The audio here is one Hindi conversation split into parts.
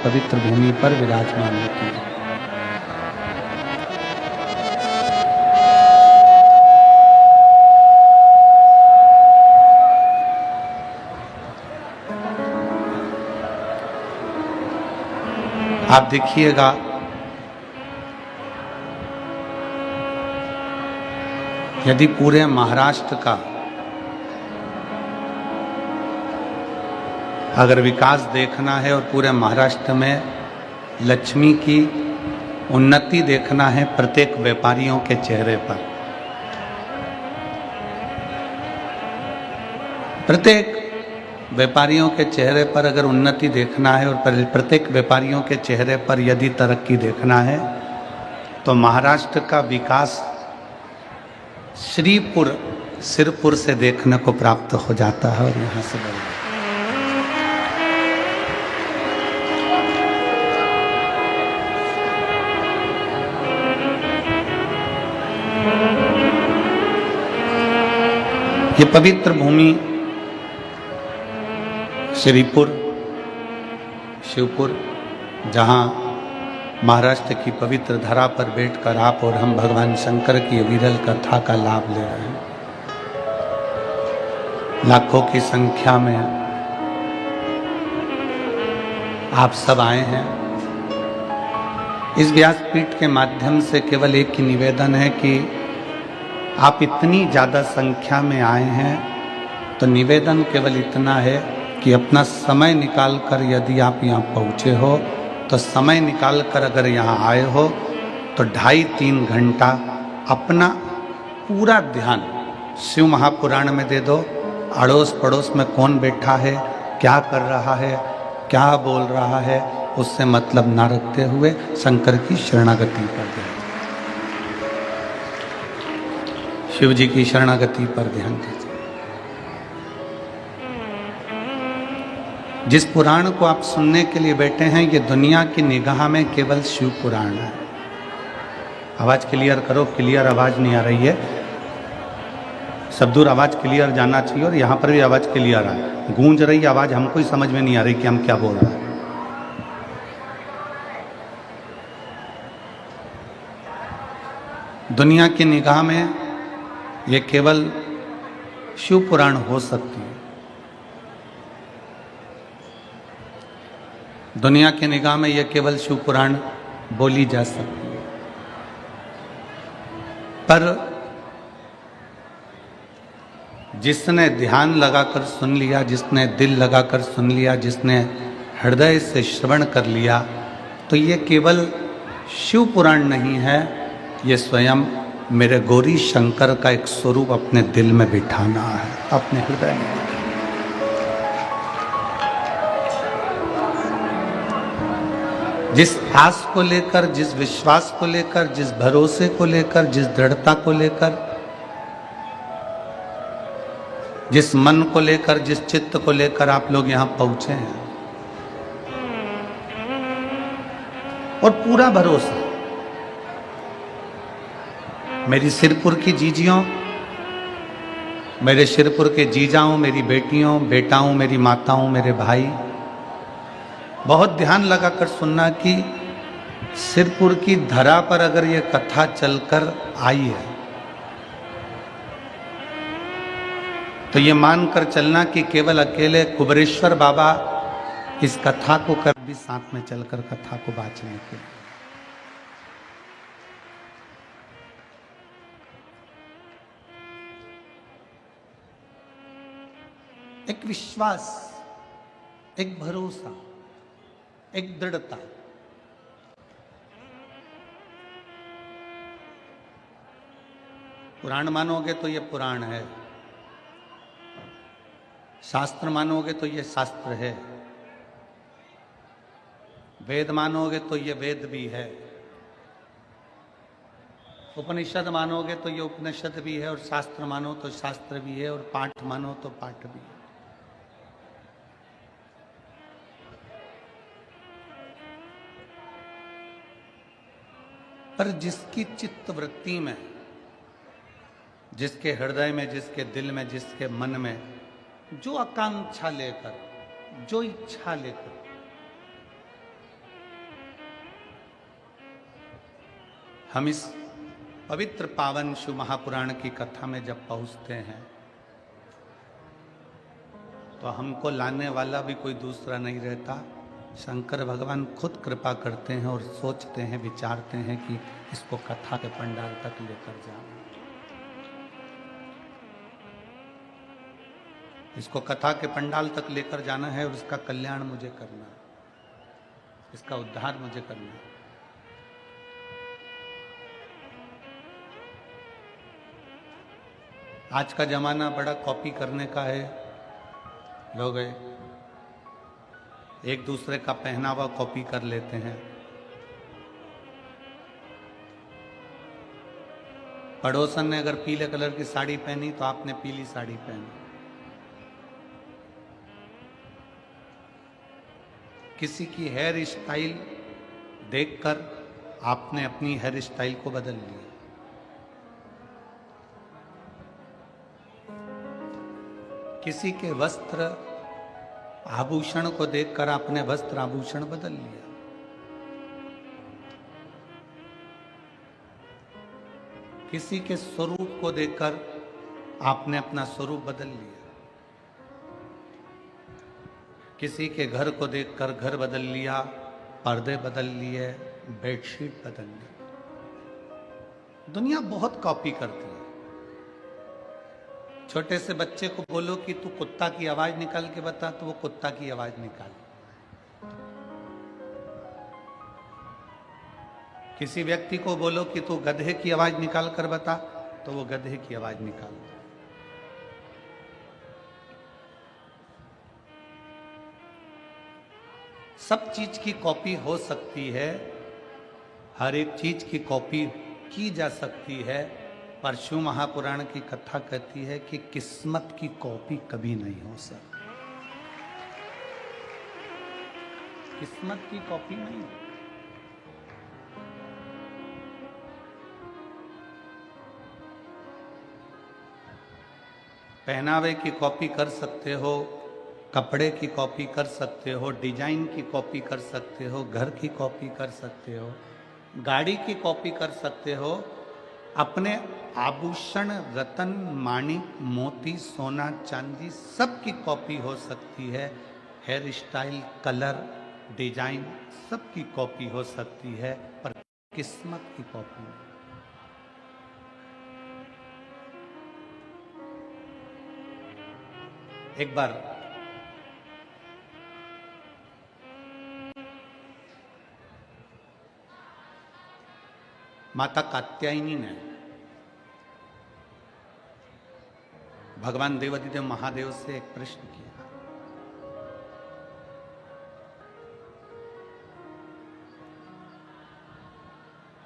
पवित्र भूमि पर विराजमान होती है। आप देखिएगा यदि पूरे महाराष्ट्र का अगर विकास देखना है और पूरे महाराष्ट्र में लक्ष्मी की उन्नति देखना है प्रत्येक व्यापारियों के चेहरे पर, प्रत्येक व्यापारियों के चेहरे पर अगर उन्नति देखना है और प्रत्येक व्यापारियों के चेहरे पर यदि तरक्की देखना है तो महाराष्ट्र का विकास श्रीपुर सिरपुर से देखने को प्राप्त हो जाता है। और यहाँ से बढ़ ये पवित्र भूमि श्रीपुर शिवपुर, जहाँ महाराष्ट्र की पवित्र धरा पर बैठकर आप और हम भगवान शंकर की विरल कथा का लाभ ले रहे हैं। लाखों की संख्या में आप सब आए हैं। इस व्यासपीठ के माध्यम से केवल एक ही निवेदन है कि आप इतनी ज़्यादा संख्या में आए हैं तो निवेदन केवल इतना है कि अपना समय निकालकर यदि आप यहाँ पहुँचे हो तो समय निकालकर अगर यहाँ आए हो तो 2.5-3 घंटा अपना पूरा ध्यान शिव महापुराण में दे दो। अड़ोस पड़ोस में कौन बैठा है, क्या कर रहा है, क्या बोल रहा है, उससे मतलब ना रखते हुए शंकर की शरणागति पर ध्यान, शिव जी की शरणागति पर ध्यान दीजिए। जिस पुराण को आप सुनने के लिए बैठे हैं ये दुनिया की निगाह में केवल शिव पुराण है। आवाज क्लियर करो, क्लियर आवाज नहीं आ रही है, सब दूर आवाज क्लियर जाना चाहिए और यहाँ पर भी आवाज क्लियर आ रही है। गूंज रही आवाज, हमको ही समझ में नहीं आ रही कि हम क्या बोल रहे हैं। दुनिया की निगाह में ये केवल शिव पुराण हो सकती है। दुनिया की निगाह में यह केवल शिव पुराण बोली जा सकती है, पर जिसने ध्यान लगाकर सुन लिया, जिसने दिल लगाकर सुन लिया, जिसने हृदय से श्रवण कर लिया, तो ये केवल शिव पुराण नहीं है, ये स्वयं मेरे गौरी शंकर का एक स्वरूप अपने दिल में बिठाना है, अपने हृदय में। जिस आस को लेकर, जिस विश्वास को लेकर, जिस भरोसे को लेकर, जिस दृढ़ता को लेकर, जिस मन को लेकर, जिस चित्त को लेकर आप लोग यहां पहुंचे हैं और पूरा भरोसा, मेरी सिरपुर की जीजियों, मेरे सिरपुर के जीजाओं, मेरी बेटियों, बेटाओं, मेरी माताओं, मेरे भाई, बहुत ध्यान लगाकर सुनना कि सिरपुर की धरा पर अगर ये कथा चलकर आई है तो ये मानकर चलना कि केवल अकेले कुबरेश्वर बाबा इस कथा को कर भी साथ में चलकर कथा को बांचने के लिए। एक विश्वास, एक भरोसा, एक दृढ़ता। पुराण मानोगे तो ये पुराण है, शास्त्र मानोगे तो ये शास्त्र है, वेद मानोगे तो ये वेद भी है, उपनिषद मानोगे तो ये उपनिषद भी है, और शास्त्र मानो तो शास्त्र भी है, और पाठ मानो तो पाठ भी है। पर जिसकी चित्त वृत्ति में, जिसके हृदय में, जिसके दिल में, जिसके मन में जो आकांक्षा लेकर, जो इच्छा लेकर हम इस पवित्र पावन शिव महापुराण की कथा में जब पहुंचते हैं तो हमको लाने वाला भी कोई दूसरा नहीं रहता, शंकर भगवान खुद कृपा करते हैं और सोचते हैं, विचारते हैं कि इसको कथा के पंडाल तक लेकर जाओ, इसको कथा के पंडाल तक लेकर जाना है और इसका कल्याण मुझे करना है, इसका उद्धार मुझे करना है। आज का जमाना बड़ा कॉपी करने का है, लोग एक दूसरे का पहनावा कॉपी कर लेते हैं। पड़ोसन ने अगर पीले कलर की साड़ी पहनी तो आपने पीली साड़ी पहनी। किसी की हेयर स्टाइल देखकर आपने अपनी हेयर स्टाइल को बदल लिया। किसी के वस्त्र आभूषण को देखकर आपने वस्त्र आभूषण बदल लिया। किसी के स्वरूप को देखकर आपने अपना स्वरूप बदल लिया। किसी के घर को देखकर घर बदल लिया, पर्दे बदल लिए, बेडशीट बदल ली। दुनिया बहुत कॉपी करती है। छोटे से बच्चे को बोलो कि तू कुत्ता की आवाज निकाल के बता, तो वो कुत्ता की आवाज निकाल। किसी व्यक्ति को बोलो कि तू गधे की आवाज निकाल कर बता, तो वो गधे की आवाज निकाल। सब चीज की कॉपी हो सकती है, हर एक चीज की कॉपी की जा सकती है, पर शिव महापुराण की कथा कहती है कि किस्मत की कॉपी कभी नहीं हो सकती। किस्मत की कॉपी नहीं। पहनावे की कॉपी कर सकते हो, कपड़े की कॉपी कर सकते हो, डिजाइन की कॉपी कर सकते हो, घर की कॉपी कर सकते हो, गाड़ी की कॉपी कर सकते हो, अपने आभूषण, रतन, माणिक, मोती, सोना, चांदी सब की कॉपी हो सकती है। हेयर स्टाइल, कलर, डिजाइन सब की कॉपी हो सकती है, पर किस्मत की कॉपी नहीं। एक बार माता कात्यायनी ने भगवान देवाधिदेव महादेव से एक प्रश्न किया।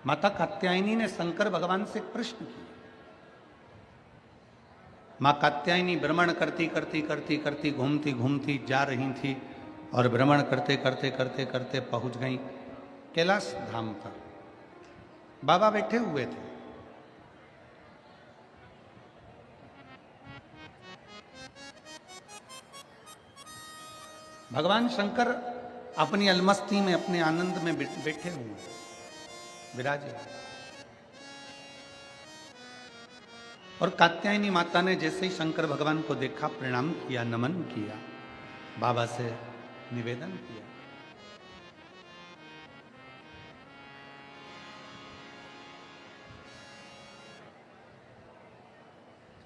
माता कात्यायनी ने शंकर भगवान से एक प्रश्न किया। मां कात्यायनी भ्रमण करती करती करती करती घूमती घूमती जा रही थी और भ्रमण करते करते करते करते पहुंच गई कैलाश धाम पर। बाबा बैठे हुए थे। भगवान शंकर अपनी अलमस्ती में, अपने आनंद में बैठे हुए विराजे। और कात्यायनी माता ने जैसे ही शंकर भगवान को देखा, प्रणाम किया, नमन किया, बाबा से निवेदन किया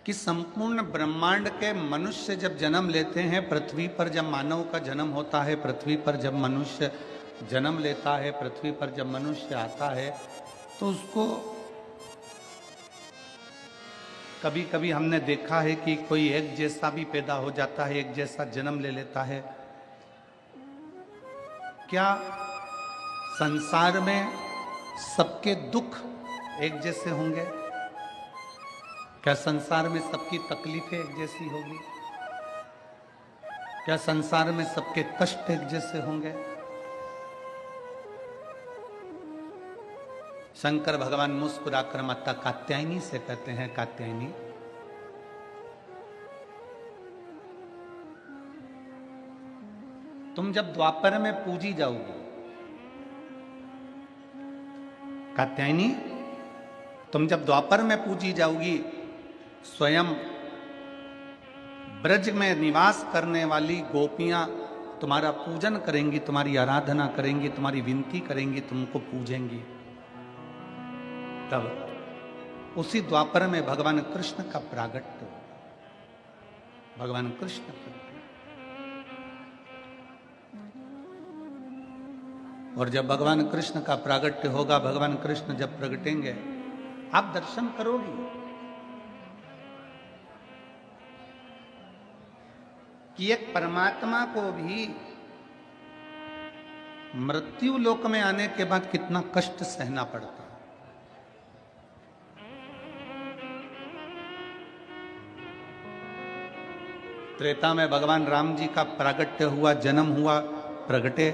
कि संपूर्ण ब्रह्मांड के मनुष्य जब जन्म लेते हैं, पृथ्वी पर जब मानव का जन्म होता है, पृथ्वी पर जब मनुष्य जन्म लेता है, पृथ्वी पर जब मनुष्य आता है, तो उसको कभी कभी हमने देखा है कि कोई एक जैसा भी पैदा हो जाता है, एक जैसा जन्म ले लेता है। क्या संसार में सबके दुख एक जैसे होंगे? क्या संसार में सबकी तकलीफें एक जैसी होगी? क्या संसार में सबके कष्ट एक जैसे होंगे? शंकर भगवान मुस्कुराकर माता कात्यायनी से कहते हैं, कात्यायनी, तुम जब द्वापर में पूजी जाओगी, कात्यायनी तुम जब द्वापर में पूजी जाओगी, स्वयं ब्रज में निवास करने वाली गोपियां तुम्हारा पूजन करेंगी, तुम्हारी आराधना करेंगी, तुम्हारी विनती करेंगी, तुमको पूजेंगी। तब उसी द्वापर में भगवान कृष्ण का प्रागट्य होगा। भगवान कृष्ण प्रगटे, और जब भगवान कृष्ण का प्रागट्य होगा, भगवान कृष्ण जब प्रगटेंगे, आप दर्शन करोगे कि एक परमात्मा को भी मृत्यु लोक में आने के बाद कितना कष्ट सहना पड़ता है। त्रेता में भगवान राम जी का प्रागट्य हुआ, जन्म हुआ, प्रगटे।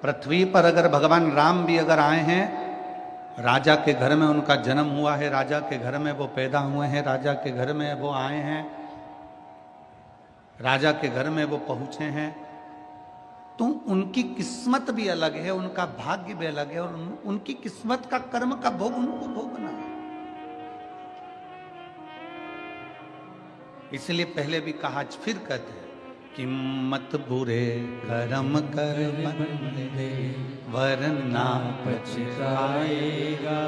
पृथ्वी पर अगर भगवान राम भी अगर आए हैं, राजा के घर में उनका जन्म हुआ है, राजा के घर में वो पैदा हुए हैं, राजा के घर में वो आए हैं, राजा के घर में वो पहुंचे हैं, तो उनकी किस्मत भी अलग है, उनका भाग्य भी अलग है, और उनकी किस्मत का कर्म का भोग उनको भोगना है। इसलिए पहले भी कहा, आज फिर कहते हैं कि मत बुरे कर्म कर बंदे, वरना पछताएगा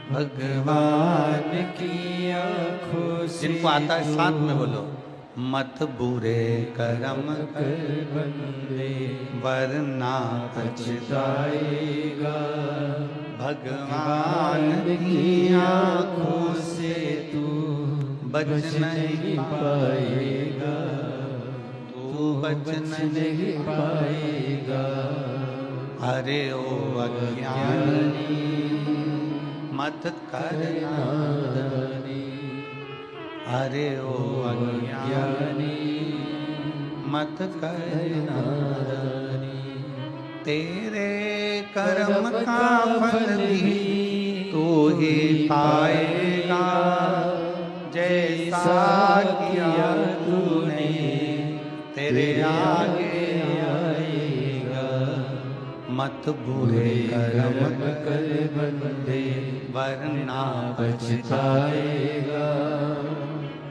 भगवान की आंखों से। जिनको आता है साथ में बोलो, मत बुरे कर्म कर बंदे, वरना पछताएगा भगवान की आंखों से तू बच नहीं पाएगा, तू बच नहीं पाएगा। अरे ओ अज्ञानी मत कर नादानी, अरे ओ अज्ञानी मत कर नादानी। तेरे कर्म का फल भी तू ही पाएगा, जैसा किया तूने तेरे आगे आएगा। मत बुरे कर्म कर बंदे, वरना पछताएगा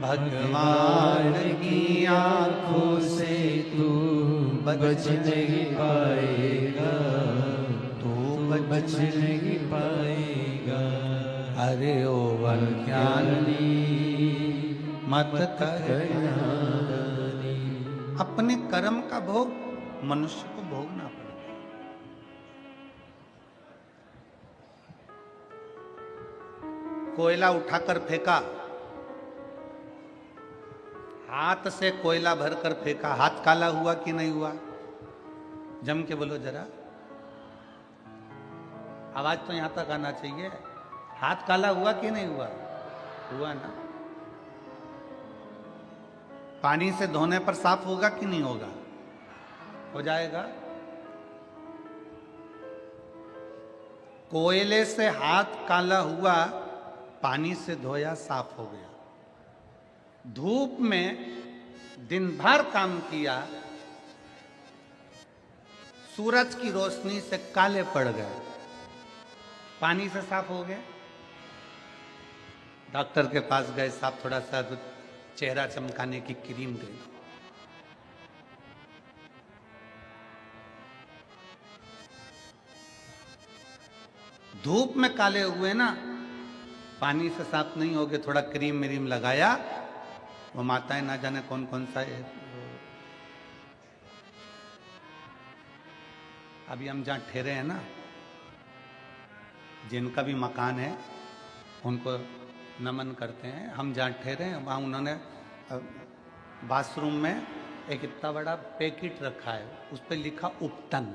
भगवान की आंखों से तू बच नहीं पाएगा, तू बच नहीं पाएगा। अरे ओ अज्ञानी मत कर नादानी। अपने कर्म का भोग मनुष्य को भोगना पड़ता है। कोयला उठाकर फेंका, हाथ से कोयला भरकर फेंका, हाथ काला हुआ कि नहीं हुआ? जम के बोलो जरा, आवाज तो यहां तक आना चाहिए। हाथ काला हुआ कि नहीं हुआ? हुआ ना। पानी से धोने पर साफ होगा कि नहीं होगा? हो जाएगा। कोयले से हाथ काला हुआ, पानी से धोया साफ हो गया। धूप में दिन भर काम किया, सूरज की रोशनी से काले पड़ गए, पानी से साफ हो गए। डॉक्टर के पास गए, साहब थोड़ा सा चेहरा चमकाने की क्रीम दे दो। धूप में काले हुए ना, पानी से साफ नहीं हो गए, थोड़ा क्रीम मिरीम लगाया। वो माताएं ना जाने कौन कौन सा है। अभी हम जहाँ ठहरे हैं ना, जिनका भी मकान है उनको नमन करते हैं। हम जहाँ ठहरे हैं वहाँ उन्होंने बाथरूम में एक इतना बड़ा पैकेट रखा है, उस पर लिखा उपटन।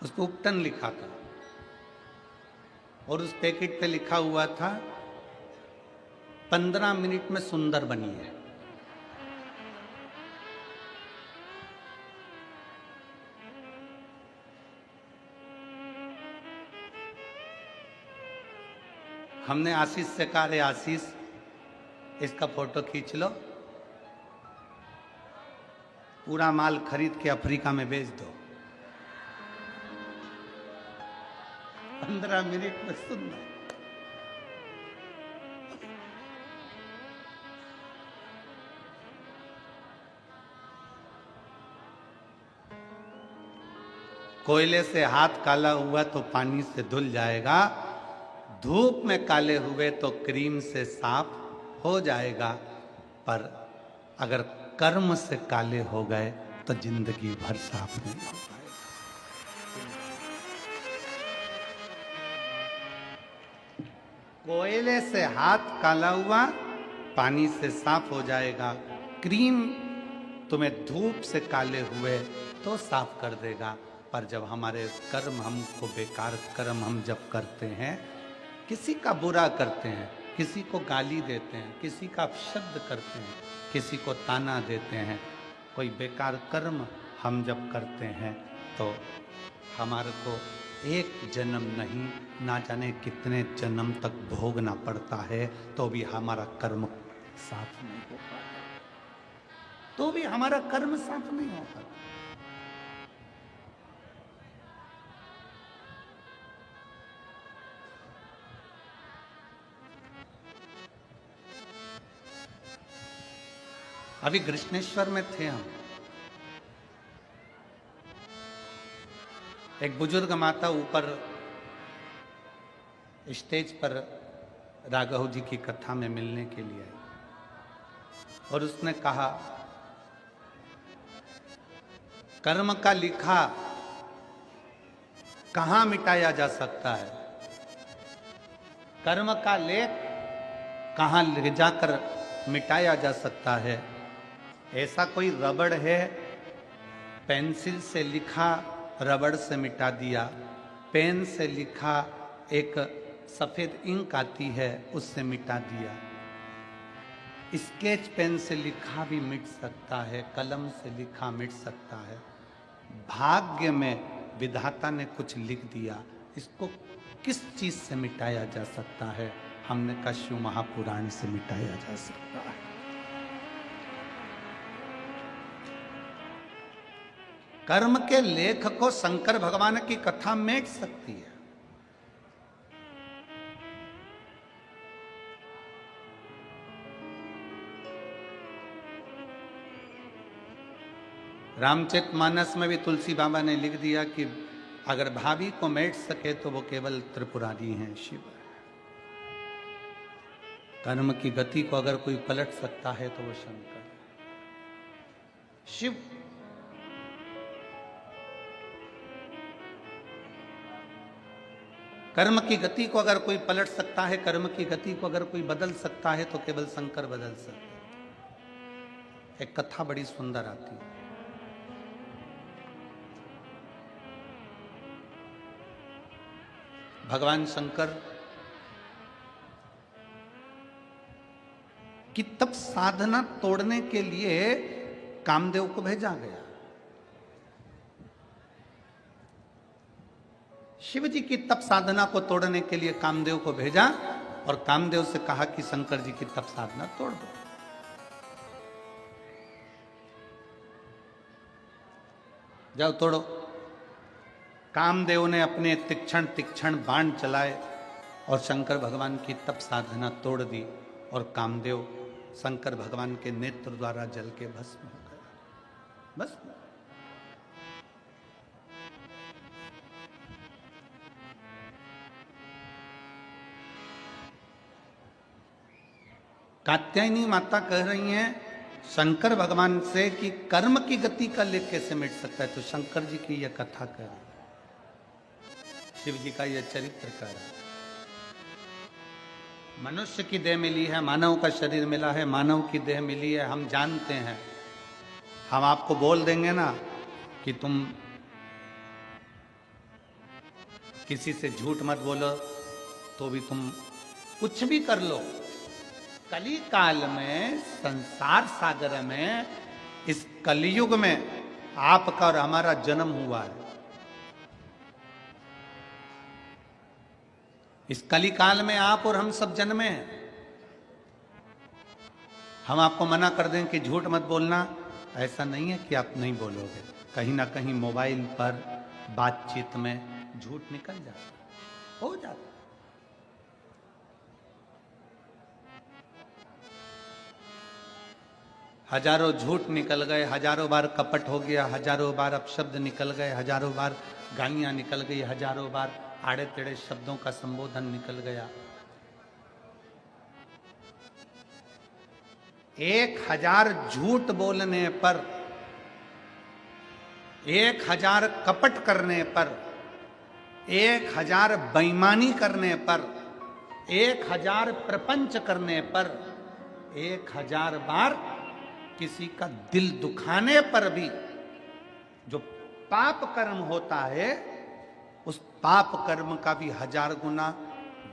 उस पर उपटन लिखा था और उस पैकेट पे लिखा हुआ था 15 मिनट में सुंदर बनी है। हमने आशीष से कहा, रे आशीष, इसका फोटो खींच लो, पूरा माल खरीद के अफ्रीका में बेच दो। 15 मिनट में सुनना। कोयले से हाथ काला हुआ तो पानी से धुल जाएगा, धूप में काले हुए तो क्रीम से साफ हो जाएगा, पर अगर कर्म से काले हो गए तो जिंदगी भर साफ नहीं हो पाएगा। कोयले से हाथ काला हुआ पानी से साफ हो जाएगा, क्रीम तुम्हें धूप से काले हुए तो साफ कर देगा, पर जब हमारे कर्म हमको बेकार कर्म हम जब करते हैं, किसी का बुरा करते हैं, किसी को गाली देते हैं, किसी का अपशब्द करते हैं, किसी को ताना देते हैं, कोई बेकार कर्म हम जब करते हैं तो हमारे को एक जन्म नहीं ना जाने कितने जन्म तक भोगना पड़ता है, तो भी हमारा कर्म साफ नहीं हो पाता, तो भी हमारा कर्म साफ नहीं हो पाता। अभी कृष्णेश्वर में थे हम, एक बुजुर्ग माता ऊपर स्टेज पर राघव जी की कथा में मिलने के लिए आई और उसने कहा, कर्म का लिखा कहां मिटाया जा सकता है, कर्म का लेख कहां ले जाकर मिटाया जा सकता है। ऐसा कोई रबड़ है, पेंसिल से लिखा रबड़ से मिटा दिया, पेन से लिखा एक सफेद इंक आती है उससे मिटा दिया, स्केच पेन से लिखा भी मिट सकता है, कलम से लिखा मिट सकता है। भाग्य में विधाता ने कुछ लिख दिया, इसको किस चीज से मिटाया जा सकता है? हमने कहा शिव महापुराण से मिटाया जा सकता है। कर्म के लेख को शंकर भगवान की कथा मेट सकती है। रामचरितमानस में भी तुलसी बाबा ने लिख दिया कि अगर भाभी को मेट सके तो वो केवल त्रिपुरारी हैं, शिव। कर्म की गति को अगर कोई पलट सकता है तो वो शंकर, शिव। कर्म की गति को अगर कोई पलट सकता है, कर्म की गति को अगर कोई बदल सकता है तो केवल शंकर बदल सकते हैं। एक कथा बड़ी सुंदर आती है। भगवान शंकर की तप साधना तोड़ने के लिए कामदेव को भेजा गया। शिव जी की तप साधना को तोड़ने के लिए कामदेव को भेजा और कामदेव से कहा कि शंकर जी की तप साधना तोड़ दो। जाओ तोड़ो। कामदेव ने अपने तीक्ष्ण तीक्ष्ण बाण चलाए और शंकर भगवान की तप साधना तोड़ दी और कामदेव शंकर भगवान के नेत्र द्वारा जल के भस्म हो गया। बस कात्यायनी माता कह रही हैं शंकर भगवान से कि कर्म की गति का लेख कैसे मिट सकता है, तो शंकर जी की यह कथा कह रही है, शिव जी का यह चरित्र कह रहा है। मनुष्य की देह मिली है, मानव का शरीर मिला है, मानव की देह मिली है, हम जानते हैं। हम आपको बोल देंगे ना कि तुम किसी से झूठ मत बोलो, तो भी तुम कुछ भी कर लो। कली काल में, संसार सागर में, इस कलयुग में आपका और हमारा जन्म हुआ है। इस कली काल में आप और हम सब जन्मे हैं। हम आपको मना कर दें कि झूठ मत बोलना, ऐसा नहीं है कि आप नहीं बोलोगे। कहीं ना कहीं मोबाइल पर बातचीत में झूठ निकल जाता, हो जाता। हजारों झूठ निकल गए, हजारों बार कपट हो गया, हजारों बार अपशब्द निकल गए, हजारों बार गालियां निकल गई, हजारों बार आड़े टेढ़े शब्दों का संबोधन निकल गया। 1000 झूठ बोलने पर, 1000 कपट करने पर, 1000 बेईमानी करने पर, 1000 प्रपंच करने पर, 1000 बार किसी का दिल दुखाने पर भी जो पाप कर्म होता है, उस पाप कर्म का भी 1000 गुना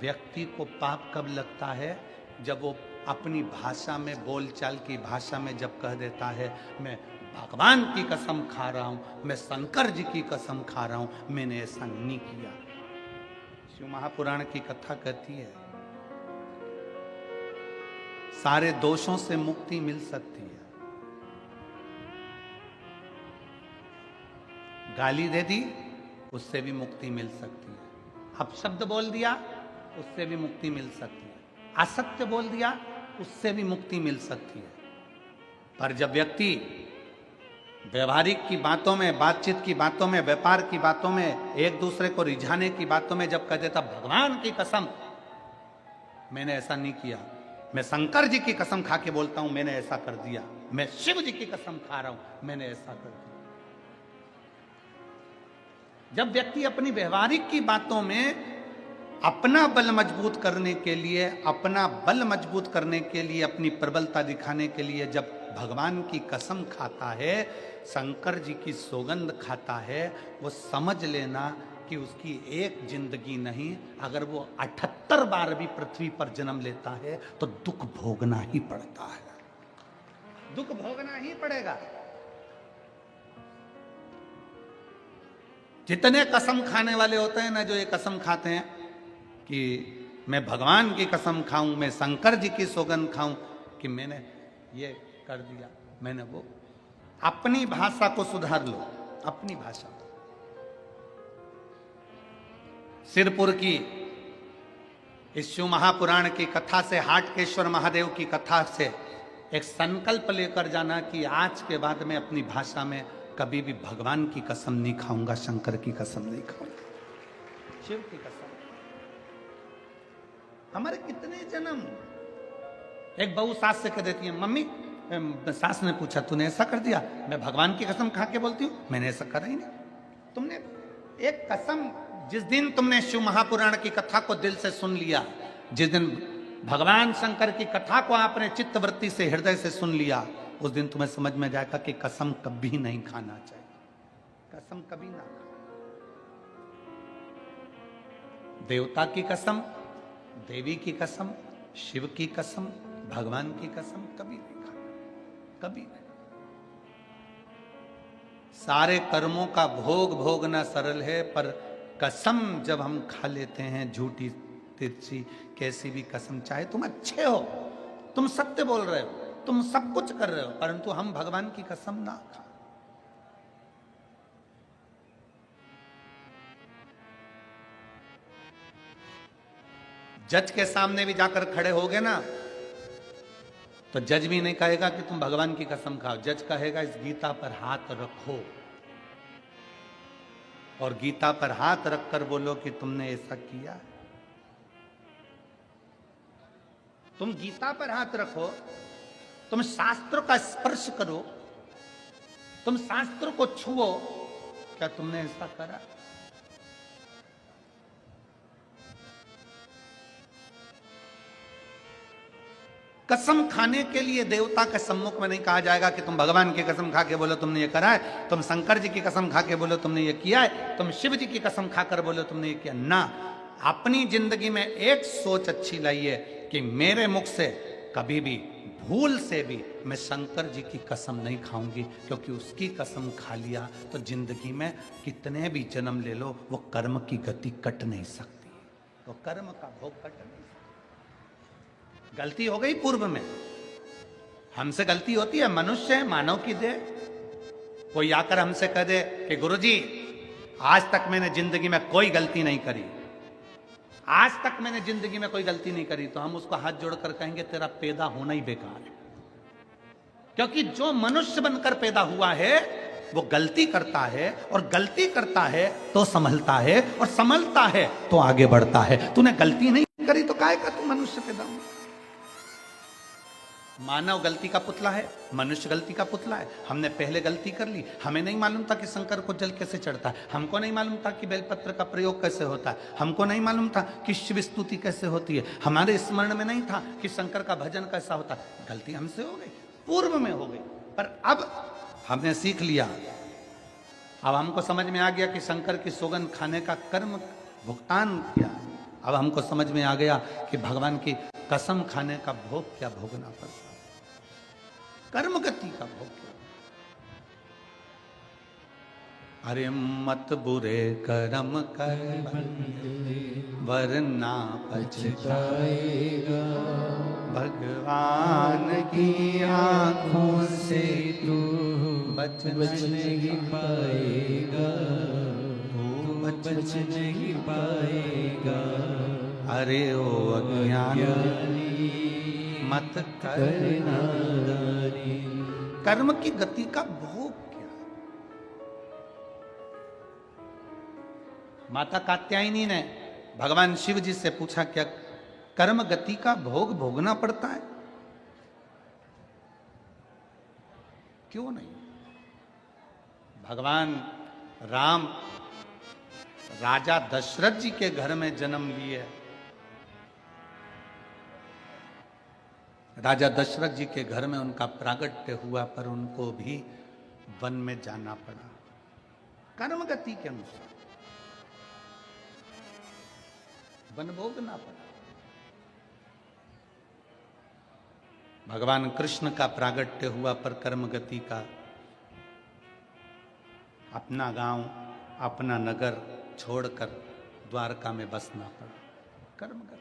व्यक्ति को पाप कब लगता है? जब वो अपनी भाषा में, बोलचाल की भाषा में जब कह देता है, मैं भगवान की कसम खा रहा हूं, मैं शंकर जी की कसम खा रहा हूं, मैंने ऐसा नहीं किया। शिव महापुराण की कथा कहती है सारे दोषों से मुक्ति मिल सकती है। गाली दे दी, उससे भी मुक्ति मिल सकती है। अपशब्द बोल दिया, उससे भी मुक्ति मिल सकती है। असत्य बोल दिया, उससे भी मुक्ति मिल सकती है। पर जब व्यक्ति व्यवहारिक की बातों में, बातचीत की बातों में, व्यापार की बातों में, एक दूसरे को रिझाने की बातों में जब कह देता भगवान की कसम मैंने ऐसा नहीं किया, मैं शंकर जी की कसम खा के बोलता हूं मैंने ऐसा कर दिया, मैं शिव जी की कसम खा रहा हूं मैंने ऐसा कर दिया। जब व्यक्ति अपनी व्यवहारिक की बातों में अपना बल मजबूत करने के लिए, अपना बल मजबूत करने के लिए, अपनी प्रबलता दिखाने के लिए जब भगवान की कसम खाता है, शंकर जी की सौगंध खाता है, वो समझ लेना कि उसकी एक जिंदगी नहीं, अगर वो 78 बार भी पृथ्वी पर जन्म लेता है तो दुख भोगना ही पड़ता है, दुख भोगना ही पड़ेगा। जितने कसम खाने वाले होते हैं ना, जो ये कसम खाते हैं कि मैं भगवान की कसम खाऊं, मैं शंकर जी की सौगंध खाऊं कि मैंने ये कर दिया, मैंने वो, अपनी भाषा को सुधार लो, अपनी भाषा। सिरपुर की इस शिव महापुराण की कथा से, हाटकेश्वर महादेव की कथा से एक संकल्प लेकर जाना कि आज के बाद मैं अपनी भाषा में कभी भी भगवान की कसम नहीं खाऊंगा, शंकर की कसम नहीं खाऊंगा, शिव की कसम। हमारे कितने जन्म, एक बहू सास से कह देती है, मम्मी, सास ने पूछा तूने ऐसा कर दिया, मैं भगवान की कसम खा के बोलती हूँ मैंने ऐसा करा ही नहीं। तुमने एक कसम, जिस दिन तुमने शिव महापुराण की कथा को दिल से सुन लिया, जिस दिन भगवान शंकर की कथा को आपने चित्तवृत्ति से, हृदय से सुन लिया, उस दिन तुम्हें समझ में जाएगा कि कसम कभी नहीं खाना चाहिए, कसम कभी ना खाना। देवता की कसम, देवी की कसम, शिव की कसम, भगवान की कसम कभी नहीं खाना, कभी नहीं। सारे कर्मों का भोग भोगना सरल है, पर कसम जब हम खा लेते हैं, झूठी तिरछी कैसी भी कसम, चाहे तुम अच्छे हो, तुम सत्य बोल रहे हो, तुम सब कुछ कर रहे हो, परंतु हम भगवान की कसम ना खा। जज के सामने भी जाकर खड़े होगे ना, तो जज भी नहीं कहेगा कि तुम भगवान की कसम खाओ, जज कहेगा इस गीता पर हाथ रखो, और गीता पर हाथ रखकर बोलो कि तुमने ऐसा किया। तुम गीता पर हाथ रखो, तुम शास्त्र का स्पर्श करो, तुम शास्त्र को छुओ, क्या तुमने ऐसा करा? कसम खाने के लिए देवता के सम्मुख में नहीं कहा जाएगा कि तुम भगवान की कसम खा के बोलो तुमने ये करा है, तुम शंकर जी की कसम खा के बोलो तुमने ये किया है, तुम शिव जी की कसम खाकर बोलो तुमने ये किया ना। अपनी जिंदगी में एक सोच अच्छी लाइए कि मेरे मुख से कभी भी भूल से भी मैं शंकर जी की कसम नहीं खाऊंगी, क्योंकि उसकी कसम खा लिया तो जिंदगी में कितने भी जन्म ले लो वो कर्म की गति कट नहीं सकती, वो कर्म का भोग कट नहीं सकता। गलती हो गई पूर्व में, हमसे गलती होती है, मनुष्य है, मानव की देह। कोई आकर हमसे कह दे कि गुरुजी आज तक मैंने जिंदगी में कोई गलती नहीं करी, आज तक मैंने जिंदगी में कोई गलती नहीं करी, तो हम उसको हाथ जोड़कर कहेंगे तेरा पैदा होना ही बेकार है। क्योंकि जो मनुष्य बनकर पैदा हुआ है वो गलती करता है, और गलती करता है तो संभलता है, और संभलता है तो आगे बढ़ता है। तूने गलती नहीं करी तो काहे का तू मनुष्य पैदा हुआ? मानव गलती का पुतला है, मनुष्य गलती का पुतला है। हमने पहले गलती कर ली, हमें नहीं मालूम था कि शंकर को जल कैसे चढ़ता है, हमको नहीं मालूम था कि बेलपत्र का प्रयोग कैसे होता है, हमको नहीं मालूम था कि शिव स्तुति कैसे होती है, हमारे स्मरण में नहीं था कि शंकर का भजन कैसा होता है। गलती हमसे हो गई, पूर्व में हो गई, पर अब हमने सीख लिया। अब हमको समझ में आ गया कि शंकर की सौगंध खाने का कर्म भुगतान किया। अब हमको समझ में आ गया कि भगवान की कसम खाने का भोग क्या भोगना पड़ता, कर्म गति का भोग क्या। अरे मत बुरे कर्म कर वरना पछताएगा, भगवान की आंखों से तू बच नहीं पाएगा, तू बच नहीं पाएगा। अरे ओ अज्ञानी मत करना, कर्म की गति का भोग क्या। माता कात्यायनी ने भगवान शिव जी से पूछा क्या कर्म गति का भोग भोगना पड़ता है? क्यों नहीं? भगवान राम राजा दशरथ जी के घर में जन्म लिए। राजा दशरथ जी के घर में उनका प्रागट्य हुआ, पर उनको भी वन में जाना पड़ा कर्म गति के अनुसार, वन भोगना पड़ा। भगवान कृष्ण का प्रागट्य हुआ, पर कर्म गति का अपना गांव अपना नगर छोड़कर द्वारका में बसना पड़ा, कर्म गति।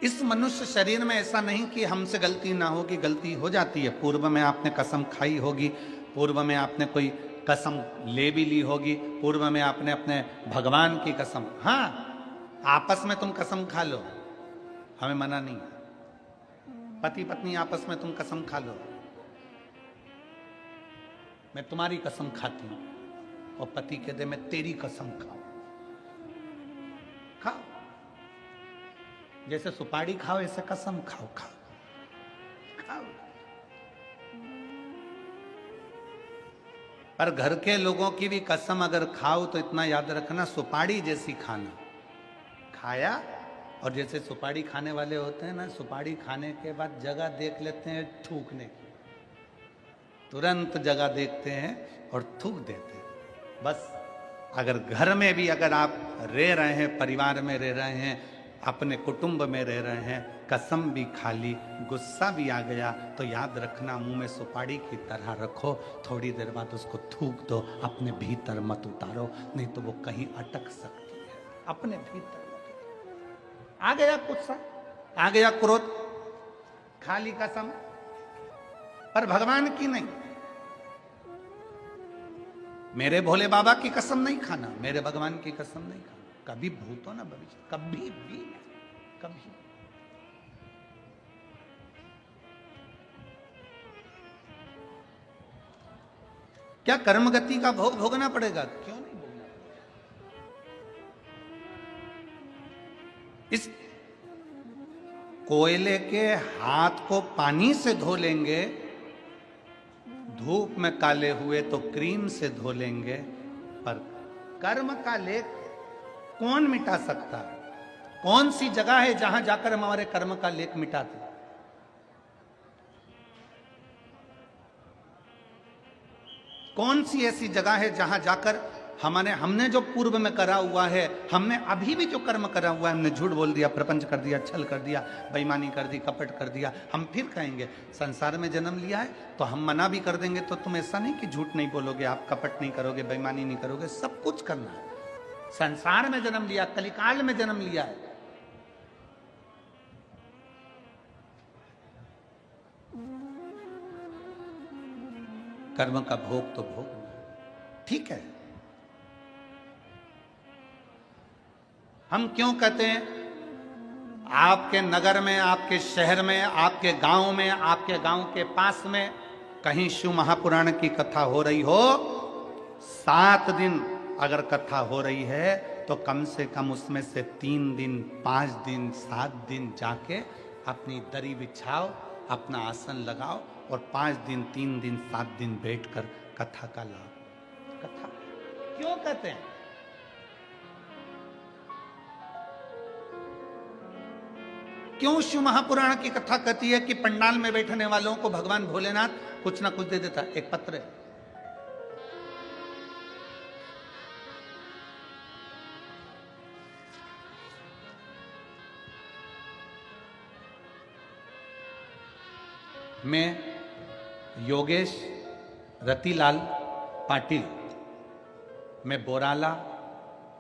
इस मनुष्य शरीर में ऐसा नहीं कि हमसे गलती ना होगी, गलती हो जाती है। पूर्व में आपने कसम खाई होगी, पूर्व में आपने कोई कसम ले भी ली होगी, पूर्व में आपने अपने भगवान की कसम, हाँ आपस में तुम कसम खा लो, हमें मना नहीं। पति पत्नी आपस में तुम कसम खा लो, मैं तुम्हारी कसम खाती हूं, और पति कहते मैं तेरी कसम खाऊं। खाओ, जैसे सुपारी खाओ ऐसे कसम खाओ, खाओ। पर घर के लोगों की भी कसम अगर खाओ तो इतना याद रखना, सुपारी जैसी खाना। खाया, और जैसे सुपारी खाने वाले होते हैं ना, सुपारी खाने के बाद जगह देख लेते हैं थूकने की, तुरंत जगह देखते हैं और थूक देते हैं। बस अगर घर में भी अगर आप रह रहे हैं, परिवार में रह रहे हैं, अपने कुटुंब में रह रहे हैं, कसम भी खा ली, गुस्सा भी आ गया, तो याद रखना मुंह में सुपारी की तरह रखो, थोड़ी देर बाद उसको थूक दो, अपने भीतर मत उतारो, नहीं तो वो कहीं अटक सकती है। अपने भीतर आ गया गुस्सा, आ गया क्रोध, खा ली कसम, पर भगवान की नहीं। मेरे भोले बाबा की कसम नहीं खाना, मेरे भगवान की कसम नहीं खाना, कभी भूतो ना भविष्य, कभी भी, कभी। क्या कर्म गति का भोग भोगना पड़ेगा? क्यों नहीं भोगना पड़ेगा? इस कोयले के हाथ को पानी से धो लेंगे, धूप में काले हुए तो क्रीम से धो लेंगे, पर कर्म का लेख कौन मिटा सकता है? कौन सी जगह है जहां जाकर हम हमारे कर्म का लेख मिटाते? कौन सी ऐसी जगह है जहां जाकर हमने जो पूर्व में करा हुआ है, हमने अभी भी जो कर्म करा हुआ है, हमने झूठ बोल दिया, प्रपंच कर दिया, छल कर दिया, बेईमानी कर दी, कपट कर दिया, हम फिर कहेंगे संसार में जन्म लिया है तो हम मना भी कर देंगे, तो तुम ऐसा नहीं कि झूठ नहीं बोलोगे, आप कपट नहीं करोगे, बेईमानी नहीं करोगे, सब कुछ करना है, संसार में जन्म लिया, कलिकाल में जन्म लिया है। कर्म का भोग तो भोगना, ठीक है। हम क्यों कहते हैं आपके नगर में, आपके शहर में, आपके गांव में, आपके गांव के पास में कहीं शिव महापुराण की कथा हो रही हो, 7 दिन अगर कथा हो रही है तो कम से कम उसमें से 3 दिन, 5 दिन, 7 दिन जाके अपनी दरी बिछाओ, अपना आसन लगाओ और 5 दिन, 3 दिन, 7 दिन बैठकर कथा का लाभ। कथा क्यों कहते हैं? क्यों शिव महापुराण की कथा कहती है कि पंडाल में बैठने वालों को भगवान भोलेनाथ कुछ ना कुछ दे देता? एक पत्र है, मैं योगेश रतिलाल पाटिल, मैं बोराला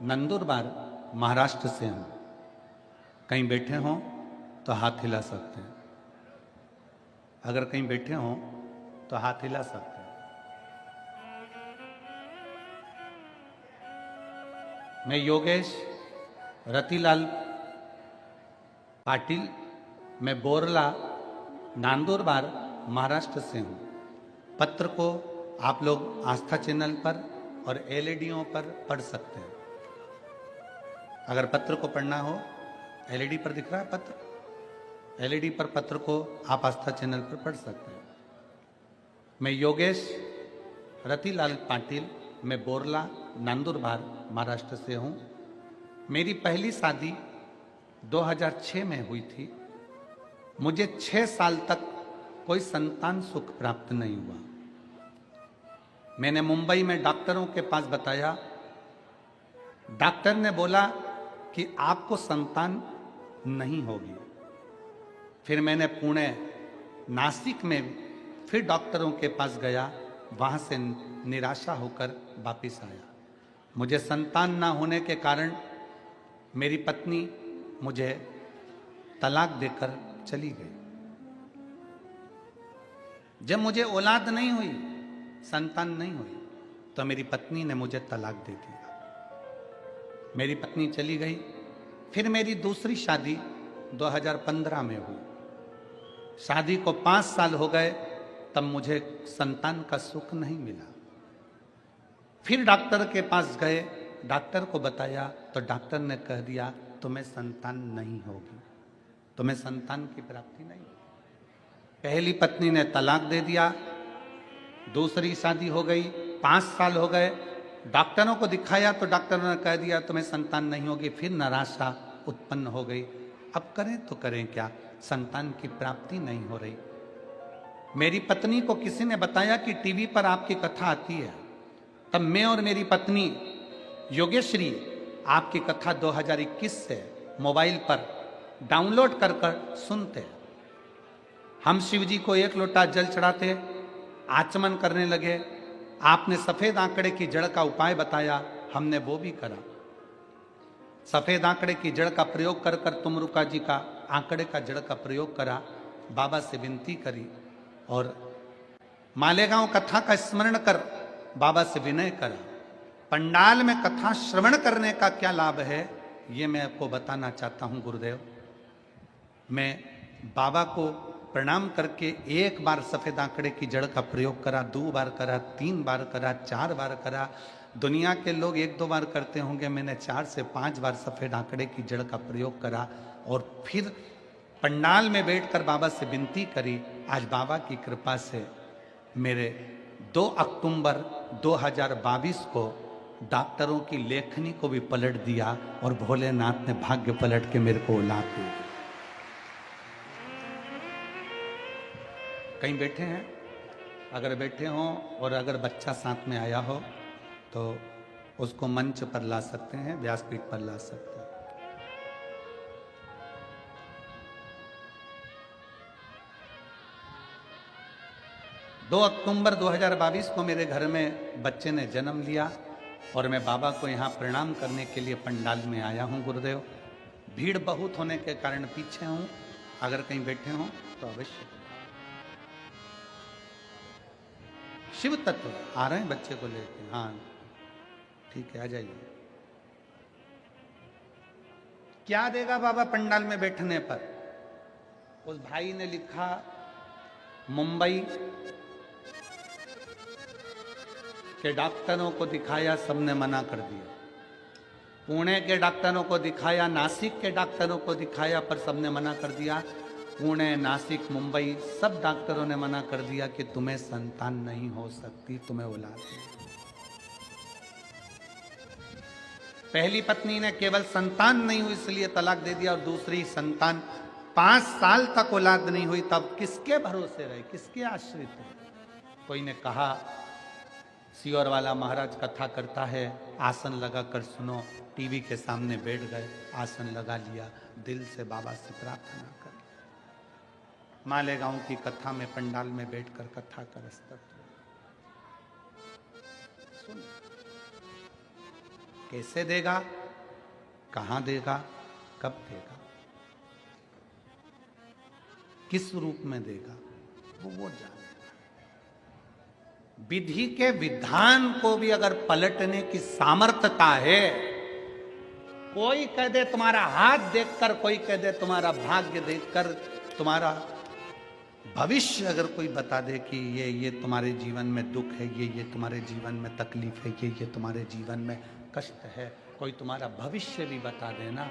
नंदुरबार महाराष्ट्र से हूं। कहीं बैठे हों तो हाथ हिला सकते हैं, अगर कहीं बैठे हों तो हाथ हिला सकते हैं। मैं योगेश रतिलाल पाटिल, मैं बोरला नांदुरबार महाराष्ट्र से हूं। पत्र को आप लोग आस्था चैनल पर और एलईडीओं पर पढ़ सकते हैं। अगर पत्र को पढ़ना हो, एलईडी पर दिख रहा है पत्र, एलईडी पर पत्र को आप आस्था चैनल पर पढ़ सकते हैं। मैं योगेश रतिलाल पाटिल, मैं बोरला नांदुरबार महाराष्ट्र से हूं। मेरी पहली शादी 2006 में हुई थी। मुझे 6 साल तक कोई संतान सुख प्राप्त नहीं हुआ। मैंने मुंबई में डॉक्टरों के पास बताया, डॉक्टर ने बोला कि आपको संतान नहीं होगी। फिर मैंने पुणे, नासिक में फिर डॉक्टरों के पास गया, वहां से निराशा होकर वापस आया। मुझे संतान ना होने के कारण मेरी पत्नी मुझे तलाक देकर चली गई। जब मुझे औलाद नहीं हुई, संतान नहीं हुई, तो मेरी पत्नी ने मुझे तलाक दे दिया। मेरी पत्नी चली गई। फिर मेरी दूसरी शादी 2015 में हुई। शादी को 5 साल हो गए, तब मुझे संतान का सुख नहीं मिला। फिर डॉक्टर के पास गए, डॉक्टर को बताया तो डॉक्टर ने कह दिया तुम्हें संतान नहीं होगी, तुम्हें संतान की प्राप्ति नहीं होगी। पहली पत्नी ने तलाक दे दिया, दूसरी शादी हो गई, 5 साल हो गए, डॉक्टरों को दिखाया तो डॉक्टरों ने कह दिया तुम्हें संतान नहीं होगी। फिर निराशा उत्पन्न हो गई। अब करें तो करें क्या, संतान की प्राप्ति नहीं हो रही। मेरी पत्नी को किसी ने बताया कि टीवी पर आपकी कथा आती है। तब मैं और मेरी पत्नी योगेश्वरी आपकी कथा 2021 से मोबाइल पर डाउनलोड कर कर सुनते हैं। हम शिव जी को 1 लोटा जल चढ़ाते, आचमन करने लगे। आपने सफेद आंकड़े की जड़ का उपाय बताया, हमने वो भी करा। सफेद आंकड़े की जड़ का प्रयोग कर कर तुमरुका जी का आंकड़े का जड़ का प्रयोग करा, बाबा से विनती करी और मालेगांव कथा का स्मरण कर बाबा से विनय करा। पंडाल में कथा श्रवण करने का क्या लाभ है, ये मैं आपको बताना चाहता हूं गुरुदेव। मैं बाबा को प्रणाम करके 1 बार सफेद आंकड़े की जड़ का प्रयोग करा, 2 बार करा, 3 बार करा, 4 बार करा। दुनिया के लोग 1-2 बार करते होंगे, मैंने 4 से 5 बार सफेद आंकड़े की जड़ का प्रयोग करा और फिर पंडाल में बैठकर बाबा से विनती करी। आज बाबा की कृपा से मेरे 2 अक्टूबर 2022 को डॉक्टरों की लेखनी को भी पलट दिया और भोलेनाथ ने भाग्य पलट के मेरे को औलाद दी। कहीं बैठे हैं, अगर बैठे हों और अगर बच्चा साथ में आया हो तो उसको मंच पर ला सकते हैं, व्यासपीठ पर ला सकते हैं। दो अक्टूबर 2022 को मेरे घर में बच्चे ने जन्म लिया। और मैं बाबा को यहाँ प्रणाम करने के लिए पंडाल में आया हूँ गुरुदेव। भीड़ बहुत होने के कारण पीछे हूँ, अगर कहीं बैठे हो तो अवश्य। शिव तत्व आ रहे हैं बच्चे को लेके, हाँ ठीक है, आ जाइए। क्या देगा बाबा पंडाल में बैठने पर? उस भाई ने लिखा मुंबई के डॉक्टरों को दिखाया, सबने मना कर दिया। पुणे के डॉक्टरों को दिखाया, नासिक के डॉक्टरों को दिखाया, पर सबने मना कर दिया। पुणे, नासिक, मुंबई सब डॉक्टरों ने मना कर दिया कि तुम्हें संतान नहीं हो सकती, तुम्हें औलाद नहीं। पहली पत्नी ने केवल संतान नहीं हुई इसलिए तलाक दे दिया, और दूसरी संतान 5 साल तक औलाद नहीं हुई, तब किसके भरोसे रहे, किसके आश्रित रहे? कोई ने कहा सियोर वाला महाराज कथा करता है, आसन लगा कर सुनो। टीवी के सामने बैठ गए, आसन लगा लिया, दिल से बाबा से प्रार्थना कर। मालेगांव की कथा में पंडाल में बैठकर कथा कर सुन। कैसे देगा, कहां देगा, कब देगा, किस रूप में देगा, वो जाने। विधि के विधान को भी अगर पलटने की सामर्थ्यता है, कोई कह दे तुम्हारा हाथ देखकर, कोई कह दे तुम्हारा भाग्य देखकर, तुम्हारा भविष्य अगर कोई बता दे कि ये तुम्हारे जीवन में दुख है, ये तुम्हारे जीवन में तकलीफ है, ये तुम्हारे जीवन में कष्ट है, कोई तुम्हारा भविष्य भी बता देना।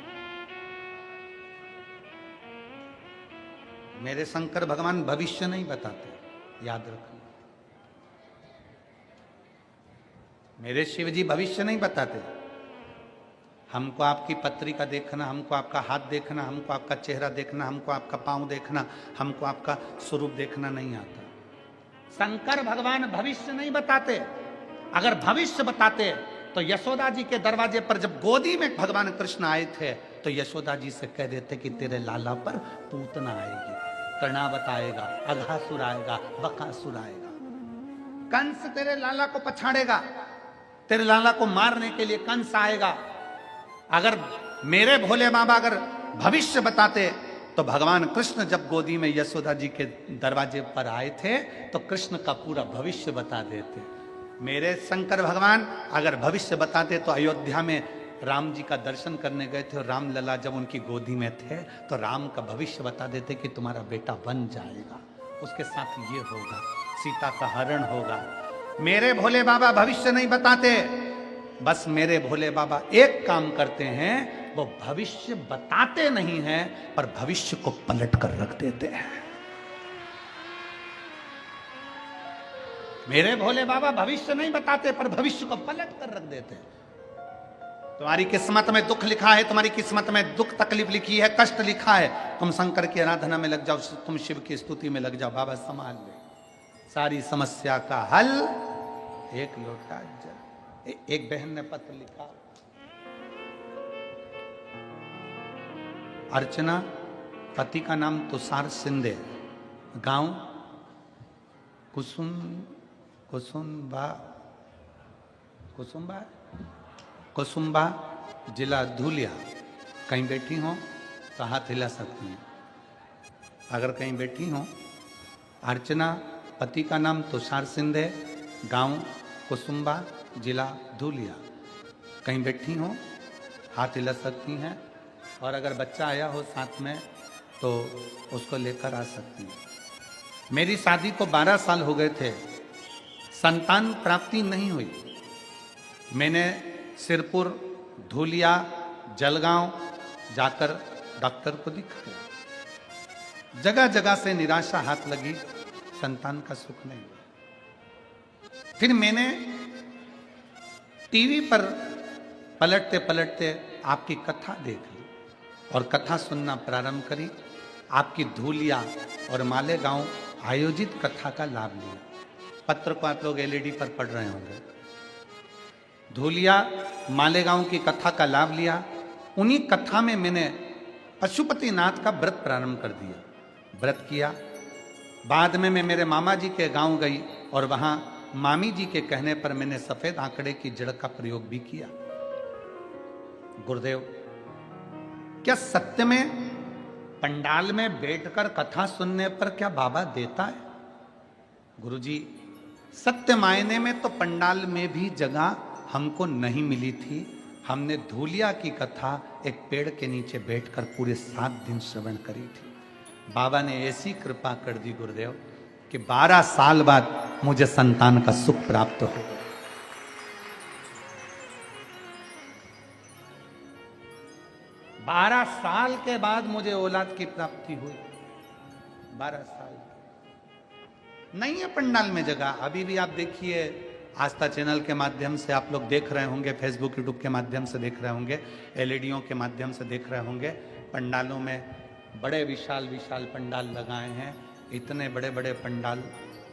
मेरे शंकर भगवान भविष्य नहीं बताते, याद रखना। मेरे शिव जी भविष्य नहीं बताते। हमको आपकी पत्रिका देखना, हमको आपका हाथ देखना, हमको आपका चेहरा देखना, हमको आपका पांव देखना, हमको आपका स्वरूप देखना नहीं आता। शंकर भगवान भविष्य नहीं बताते। अगर भविष्य बताते तो यशोदा जी के दरवाजे पर जब गोदी में भगवान कृष्ण आए थे तो यशोदा जी से कह देते कि तेरे लाला पर पूतना आएगी, कर्णावत आएगा, अघासुर आएगा, बकासुर आएगा, कंस तेरे लाला को पछाड़ेगा, तेरे लाला को मारने के लिए कंस आएगा। अगर मेरे भोले बाबा अगर भविष्य बताते तो भगवान कृष्ण जब गोदी में यशोदा जी के दरवाजे पर आए थे तो कृष्ण का पूरा भविष्य बता देते। मेरे शंकर भगवान अगर भविष्य बताते तो अयोध्या में राम जी का दर्शन करने गए थे और राम लला जब उनकी गोदी में थे तो राम का भविष्य बता देते कि तुम्हारा बेटा बन जाएगा, उसके साथ ये होगा, सीता का हरण होगा। मेरे भोले बाबा भविष्य नहीं बताते, बस मेरे भोले बाबा एक काम करते हैं, वो भविष्य बताते नहीं हैं पर भविष्य को पलट कर रख देते हैं। मेरे भोले बाबा भविष्य नहीं बताते पर भविष्य को पलट कर रख देते हैं। तुम्हारी किस्मत में दुख लिखा है, तुम्हारी किस्मत में दुख तकलीफ लिखी है, कष्ट लिखा है, तुम शंकर की आराधना में लग जाओ, तुम शिव की स्तुति में लग जाओ, बाबा संभाल ले। सारी समस्या का हल एक लोटा जल। एक बहन ने पत्र लिखा, अर्चना, पति का नाम तुषार सिंधे, गांव कुसुम्बा, जिला धुलिया। कहीं बैठी हो तो हाथ हिला सकती हैं। अगर कहीं बैठी हो, अर्चना, पति का नाम तुषार सिंधे, गांव कुसुम्बा, जिला धुलिया। कहीं बैठी हो, हाथ हिला सकती हैं। और अगर बच्चा आया हो साथ में तो उसको लेकर आ सकती हैं। मेरी शादी को 12 साल हो गए थे, संतान प्राप्ति नहीं हुई। मैंने सिरपुर, धुलिया, जलगांव जाकर डॉक्टर को दिखाया। जगह जगह से निराशा हाथ लगी, संतान का सुख नहीं हुआ। फिर मैंने टीवी पर पलटते पलटते आपकी कथा देख ली और कथा सुनना प्रारंभ करी। आपकी धुलिया और मालेगांव आयोजित कथा का लाभ लिया। पत्र को आप लोग एलईडी पर पढ़ रहे होंगे। धुलिया, मालेगांव की कथा का लाभ लिया। उन्हीं कथा में मैंने पशुपतिनाथ का व्रत प्रारंभ कर दिया, व्रत किया। बाद में मैं मेरे मामा जी के गांव गई और वहां मामी जी के कहने पर मैंने सफेद आंकड़े की जड़ का प्रयोग भी किया। गुरुदेव, क्या सत्य में पंडाल में बैठकर कथा सुनने पर क्या बाबा देता है? गुरुजी, सत्य मायने में तो पंडाल में भी जगह हमको नहीं मिली थी। हमने धूलिया की कथा एक पेड़ के नीचे बैठकर पूरे 7 दिन श्रवण करी थी। बाबा ने ऐसी कृपा कर दी गुरुदेव कि 12 साल बाद मुझे संतान का सुख प्राप्त हो गया। 12 साल के बाद मुझे औलाद की प्राप्ति हुई। 12 साल नहीं है पंडाल में जगह। अभी भी आप देखिए, आस्था चैनल के माध्यम से आप लोग देख रहे होंगे, फेसबुक यूट्यूब के माध्यम से देख रहे होंगे, एलईडीओ के माध्यम से देख रहे होंगे। पंडालों में बड़े विशाल विशाल पंडाल लगाए हैं। इतने बड़े बड़े पंडाल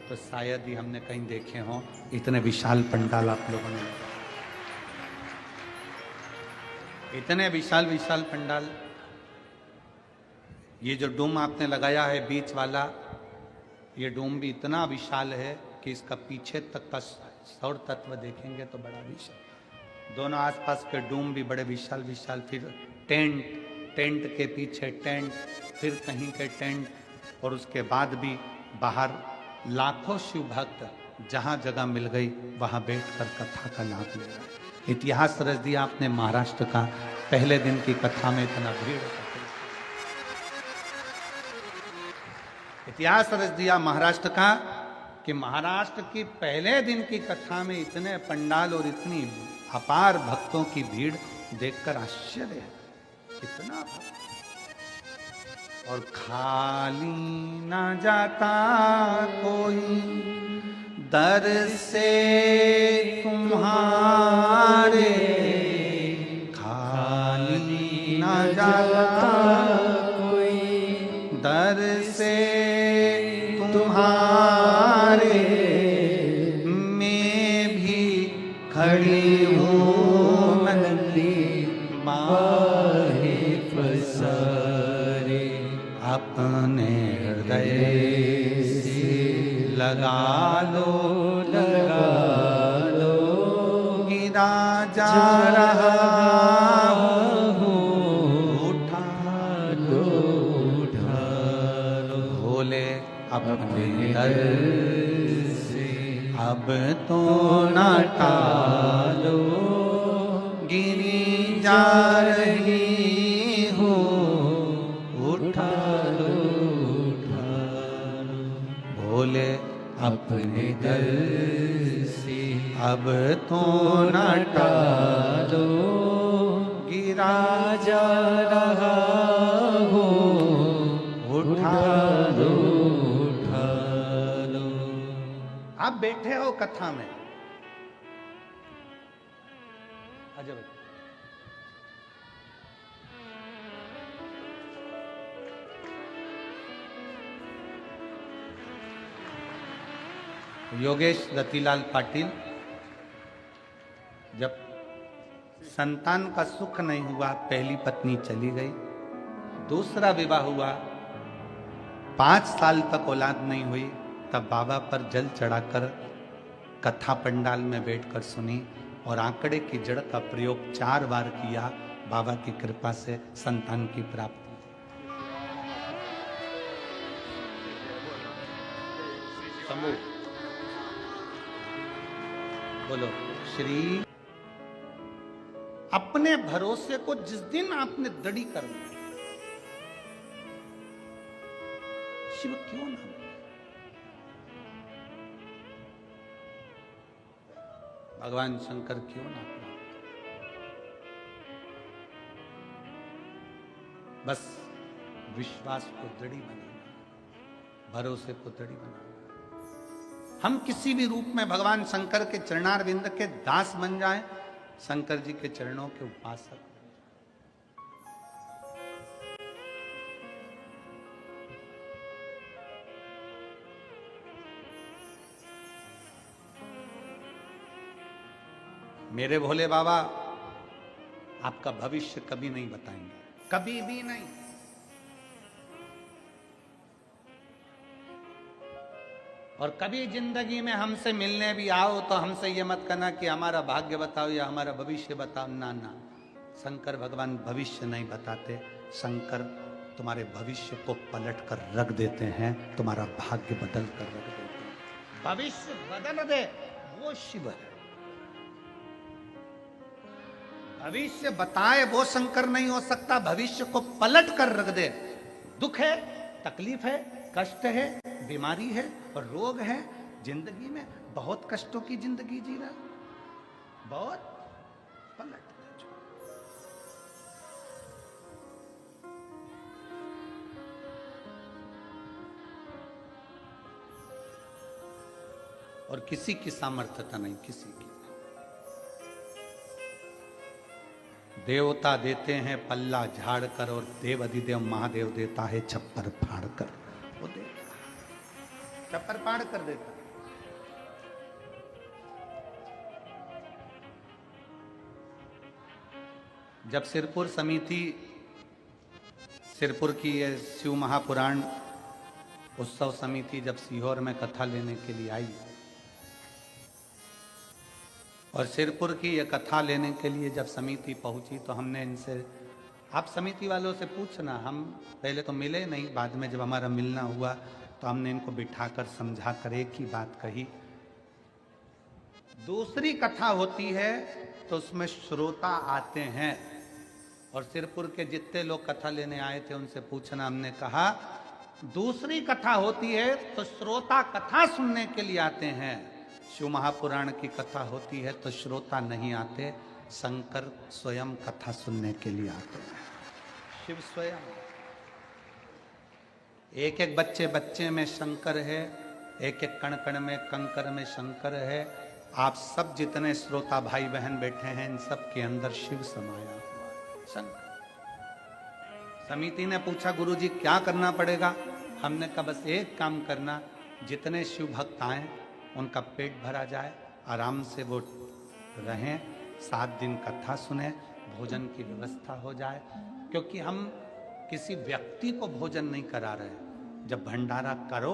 तो शायद ही हमने कहीं देखे हों। इतने विशाल पंडाल आप लोगों ने, इतने विशाल विशाल पंडाल। ये जो डूम आपने लगाया है बीच वाला, ये डूम भी इतना विशाल है कि इसका पीछे तक का सौर तत्व देखेंगे तो बड़ा विशाल। दोनों आसपास के डूम भी बड़े विशाल विशाल। फिर टेंट के पीछे टेंट, फिर कहीं के टेंट, और उसके बाद भी बाहर लाखों शिव भक्त जहां जगह मिल गई वहां बैठकर कथा का लाभ ले रहे। इतिहास रच दिया आपने महाराष्ट्र का। पहले दिन की कथा में इतना भीड़, इतिहास रच दिया महाराष्ट्र का कि महाराष्ट्र की पहले दिन की कथा में इतने पंडाल और इतनी अपार भक्तों की भीड़ देखकर आश्चर्य है। कितना और खाली ना जाता कोई दर से तुम्हारे, खाली ना जाता कोई दर से तुम्हारे, मैं भी खड़ी हूँ नंदी बाहे पसारे, अपने हृदय से लगा लो गिरा जा रहा हूँ, उठा लो भोले अपने दर से अब तो न टालो, गिरी जा रही हूँ, उठा लो भोले अपने दर से अब तो न टालो, गिरा जा रहा हूँ, उठा लो। आप बैठे हो कथा में, अजय योगेश रतिलाल पाटिल, जब संतान का सुख नहीं हुआ, पहली पत्नी चली गई, दूसरा विवाह हुआ, 5 साल तक औलाद नहीं हुई, तब बाबा पर जल चढ़ाकर कथा पंडाल में बैठकर सुनी और आंकड़े की जड़ का प्रयोग 4 बार किया। बाबा की कृपा से संतान की प्राप्ति। समूह बोलो श्री। अपने भरोसे को जिस दिन आपने दृढ़ कर लिया, शिव क्यों ना, भगवान शंकर क्यों ना, बस विश्वास को दृढ़ बनाना, भरोसे को दृढ़ बनाना। हम किसी भी रूप में भगवान शंकर के चरणारविंद के दास बन जाएं, शंकर जी के चरणों के उपासक। मेरे भोले बाबा आपका भविष्य कभी नहीं बताएंगे, कभी भी नहीं। और कभी जिंदगी में हमसे मिलने भी आओ तो हमसे ये मत कहना कि हमारा भाग्य बताओ या हमारा भविष्य बताओ। ना ना, शंकर भगवान भविष्य नहीं बताते। शंकर तुम्हारे भविष्य को पलट कर रख देते हैं, तुम्हारा भाग्य बदल कर रख देते हैं। भविष्य बदल दे वो शिव है। भविष्य बताए वो शंकर नहीं हो सकता, भविष्य को पलट कर रख दे। दुख है, तकलीफ है, कष्ट है, बीमारी है और रोग है, जिंदगी में बहुत कष्टों की जिंदगी जी रहा, बहुत पलट। और किसी की सामर्थ्यता नहीं, किसी की। देवता देते हैं पल्ला झाड़ कर और देव अधिदेव महादेव देता है छप्पर फाड़ कर। वो देता है, छप्पर फाड़ कर देता है। जब सिरपुर समिति, सिरपुर की ये शिव महापुराण उत्सव समिति जब सीहोर में कथा लेने के लिए आई और सिरपुर की ये कथा लेने के लिए जब समिति पहुंची तो हमने इनसे, आप समिति वालों से पूछना, हम पहले तो मिले नहीं, बाद में जब हमारा मिलना हुआ तो हमने इनको बिठाकर समझाकर एक ही बात कही, दूसरी कथा होती है तो उसमें श्रोता आते हैं। और सिरपुर के जितने लोग कथा लेने आए थे उनसे पूछना, हमने कहा दूसरी कथा होती है तो श्रोता कथा सुनने के लिए आते हैं, शिव महापुराण की कथा होती है तो श्रोता नहीं आते, शंकर स्वयं कथा सुनने के लिए आते हैं। शिव स्वयं, एक एक बच्चे बच्चे में शंकर है, एक एक कण कण में कंकर में शंकर है। आप सब जितने श्रोता भाई बहन बैठे हैं इन सब के अंदर शिव समाया हुआ शंकर। समिति ने पूछा गुरुजी क्या करना पड़ेगा? हमने कहा बस एक काम करना, जितने शिव भक्त आए उनका पेट भरा जाए, आराम से वो रहें, 7 दिन कथा सुने, भोजन की व्यवस्था हो जाए, क्योंकि हम किसी व्यक्ति को भोजन नहीं करा रहे। जब भंडारा करो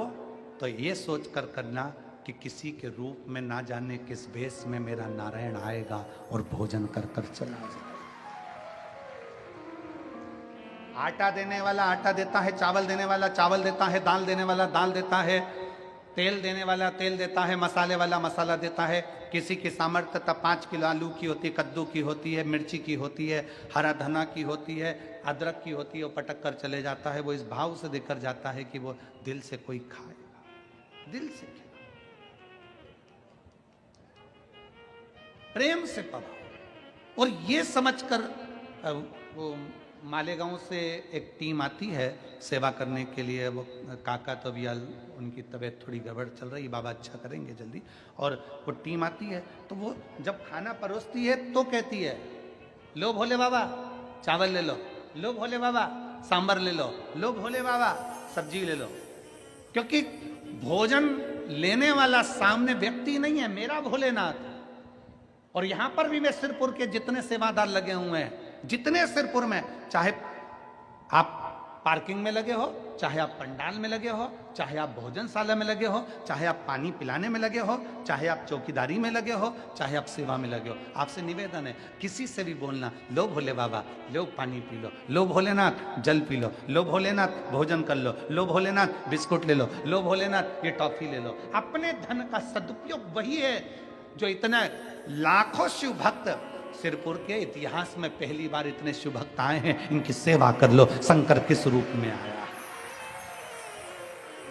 तो ये सोच कर करना कि किसी के रूप में ना जाने किस वेश में मेरा नारायण आएगा और भोजन कर कर चला जाए। आटा देने वाला आटा देता है, चावल देने वाला चावल देता है, दाल देने वाला दाल देता है, तेल देने वाला तेल देता है, मसाले वाला मसाला देता है। किसी की सामर्थ्यता 5 किलो आलू की होती है, कद्दू की होती है, मिर्ची की होती है, हरा धना की होती है, अदरक की होती है, वो पटक कर चले जाता है। वो इस भाव से देकर जाता है कि वो दिल से कोई खाएगा, दिल से प्रेम से पकाओ। और ये समझकर वो मालेगांव से एक टीम आती है सेवा करने के लिए। वो काका तो अभी उनकी तबीयत थोड़ी गड़बड़ चल रही, बाबा अच्छा करेंगे जल्दी। और वो टीम आती है तो वो जब खाना परोसती है तो कहती है, लो भोले बाबा चावल ले लो, लो भोले बाबा सांबर ले लो भोले बाबा सब्जी ले लो। क्योंकि भोजन लेने वाला सामने व्यक्ति नहीं है, मेरा भोलेनाथ। और यहां पर भी मैं सिरपुर के जितने सेवादार लगे हुए हैं, जितने सिरपुर में, चाहे आप पार्किंग में लगे हो, चाहे आप पंडाल में लगे हो, चाहे आप भोजनशाला में लगे हो, चाहे आप पानी पिलाने में लगे हो, चाहे आप चौकीदारी में लगे हो, चाहे आप सेवा में लगे हो, आपसे निवेदन है किसी से भी बोलना, लो भोले बाबा लो पानी पी लो भोलेनाथ जल पी लो भोलेनाथ भोजन कर लो भोलेनाथ बिस्कुट ले लो भोलेनाथ ये टॉफी ले लो। अपने धन का सदुपयोग वही है जो इतना लाखों शिव भक्त, सिरपुर के इतिहास में पहली बार इतने शिव भक्त आए हैं, इनकी सेवा कर लो। शंकर किस रूप में आया?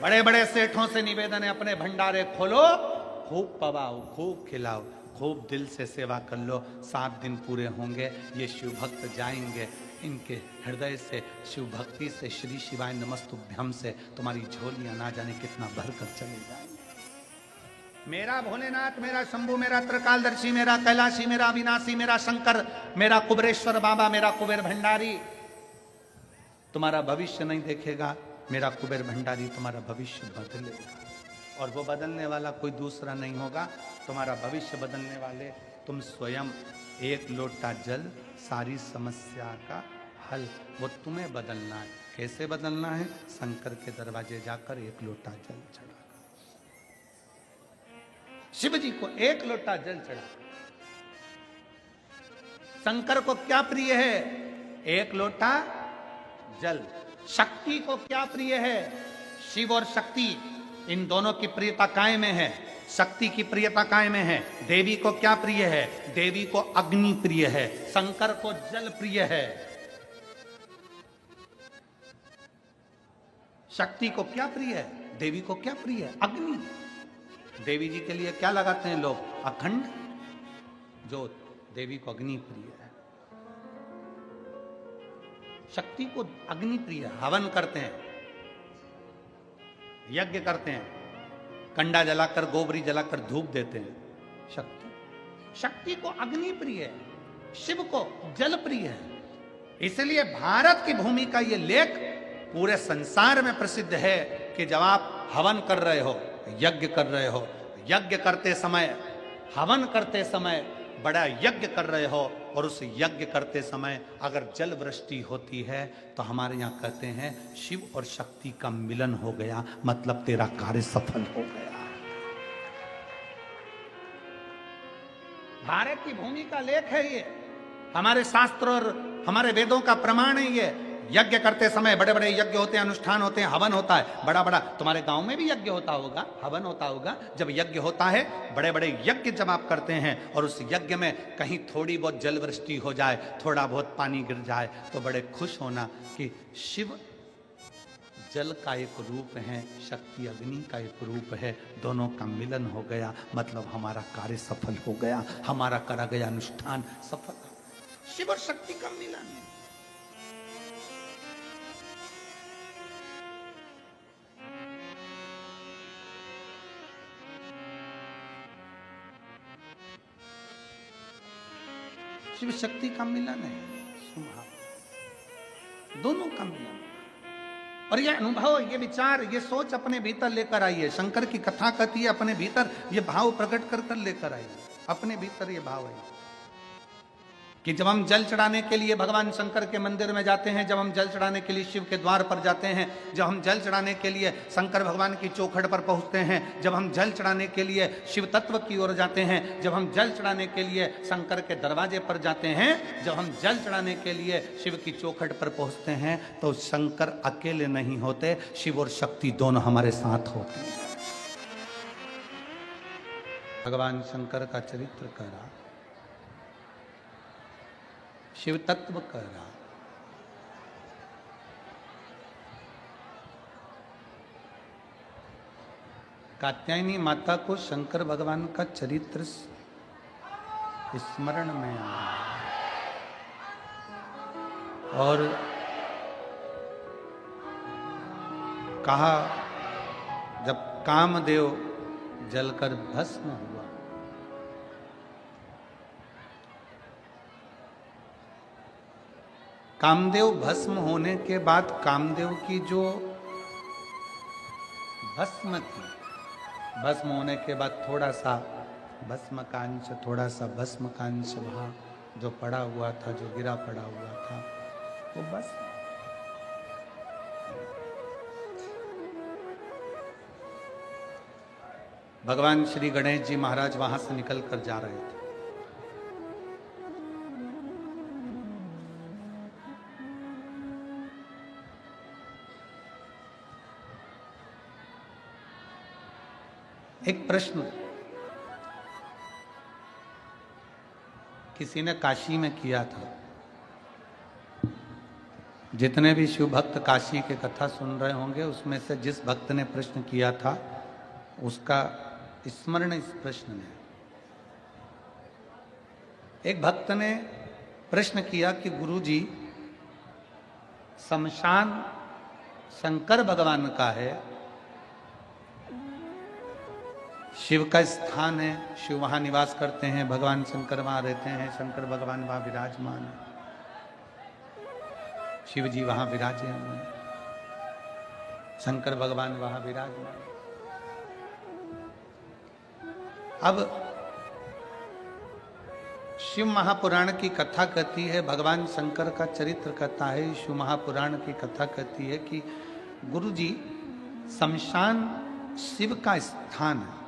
बड़े बड़े सेठों से निवेदन है, अपने भंडारे खोलो, खूब पवाओ, खूब खिलाओ, खूब दिल से सेवा कर लो। 7 दिन पूरे होंगे, ये शिव भक्त जाएंगे, इनके हृदय से शिव भक्ति से श्री शिवाय नमस्तुभ्यम से तुम्हारी झोलियां ना जाने कितना भर कर चले जाएंगे। मेरा भोलेनाथ, मेरा शंभू, मेरा त्रिकालदर्शी, मेरा कैलाशी, मेरा अविनाशी, मेरा शंकर, मेरा कुबेरेश्वर बाबा, मेरा कुबेर भंडारी तुम्हारा भविष्य नहीं देखेगा, मेरा कुबेर भंडारी तुम्हारा भविष्य बदलेगा। और वो बदलने वाला कोई दूसरा नहीं होगा, तुम्हारा भविष्य बदलने वाले तुम स्वयं। 1 लोटा जल सारी समस्या का हल, वो तुम्हें बदलना है। कैसे बदलना है? शंकर के दरवाजे जाकर 1 लोटा जल चढ़ा। शिव जी को एक लोटा जल चढ़ा। शंकर को क्या प्रिय है? एक लोटा जल। शक्ति को क्या प्रिय है? शिव और शक्ति इन दोनों की प्रियता काय में है? शक्ति की प्रियता काय में है? देवी को क्या प्रिय है? देवी को अग्नि प्रिय है, शंकर को जल प्रिय है। शक्ति को क्या प्रिय है? देवी को क्या प्रिय है? अग्नि। देवी जी के लिए क्या लगाते हैं लोग? अखंड ज्योत। देवी को अग्नि प्रिय है। शक्ति को अग्नि प्रिय है। हवन करते हैं, यज्ञ करते हैं, कंडा जलाकर, गोबरी जलाकर धूप देते हैं। शक्ति को अग्नि प्रिय है, शिव को जल प्रिय है। इसलिए भारत की भूमि का यह लेख पूरे संसार में प्रसिद्ध है कि जब आप हवन कर रहे हो, यज्ञ कर रहे हो, यज्ञ करते समय, हवन करते समय बड़ा यज्ञ कर रहे हो और उस यज्ञ करते समय अगर जल वृष्टि होती है तो हमारे यहाँ कहते हैं शिव और शक्ति का मिलन हो गया, मतलब तेरा कार्य सफल हो गया। भारत की भूमि का लेख है ये, हमारे शास्त्र और हमारे वेदों का प्रमाण है ये। यज्ञ करते समय बड़े बड़े यज्ञ होते हैं, अनुष्ठान होते हैं, हवन होता है बड़ा बड़ा। तुम्हारे गांव में भी यज्ञ होता होगा, हवन होता होगा। जब यज्ञ होता है, बड़े बड़े यज्ञ जब आप करते हैं और उस यज्ञ में कहीं थोड़ी बहुत जल वृष्टि हो जाए, थोड़ा बहुत पानी गिर जाए, तो बड़े खुश होना कि शिव जल का एक रूप है, शक्ति अग्नि का एक रूप है, दोनों का मिलन हो गया, मतलब हमारा कार्य सफल हो गया, हमारा करा गया अनुष्ठान सफल हो गया। शिव और शक्ति का मिलन है। शिव शक्ति का मिलन है, दोनों का मिलन। और ये अनुभव, ये विचार, ये सोच अपने भीतर लेकर आइए। शंकर की कथा कहती है अपने भीतर ये भाव प्रकट कर कर लेकर आइए। अपने भीतर ये भाव है कि जब हम जल चढ़ाने के लिए भगवान शंकर के मंदिर में जाते हैं, जब हम जल चढ़ाने के लिए शिव के द्वार पर जाते हैं, जब हम जल चढ़ाने के लिए शंकर भगवान की चौखट पर पहुंचते हैं, जब हम जल चढ़ाने के लिए शिव तत्व की ओर जाते हैं, जब हम जल चढ़ाने के लिए शंकर के दरवाजे पर जाते हैं, जब हम जल चढ़ाने के लिए शिव की चौखट पर पहुंचते हैं, तो शंकर अकेले नहीं होते, शिव और शक्ति दोनों हमारे साथ होते हैं। भगवान शंकर का चरित्र कह रहा, शिव तत्व कह रहा। कात्यायनी माता को शंकर भगवान का चरित्र स्मरण में आ रहा और कहा जब कामदेव जलकर भस्म हुआ, कामदेव भस्म होने के बाद कामदेव की जो भस्म थी, भस्म होने के बाद थोड़ा सा भस्म का अंश, थोड़ा सा भस्म का अंश वहाँ जो पड़ा हुआ था, जो गिरा पड़ा हुआ था, वो बस भगवान श्री गणेश जी महाराज वहां से निकल कर जा रहे थे। एक प्रश्न किसी ने काशी में किया था। जितने भी शिव भक्त काशी के कथा सुन रहे होंगे, उसमें से जिस भक्त ने प्रश्न किया था उसका स्मरण इस प्रश्न में। एक भक्त ने प्रश्न किया कि गुरुजी, शमशान शंकर भगवान का है, शिव का स्थान है, शिव वहां निवास करते हैं, भगवान शंकर वहां रहते हैं, शंकर भगवान वहां विराजमान है, शिव जी वहां विराजे हुए हैं, शंकर भगवान वहां विराजमान। अब शिव महापुराण की कथा कहती है, भगवान शंकर का चरित्र कहता है, शिव महापुराण की कथा कहती है कि गुरुजी, शमशान शिव का स्थान है,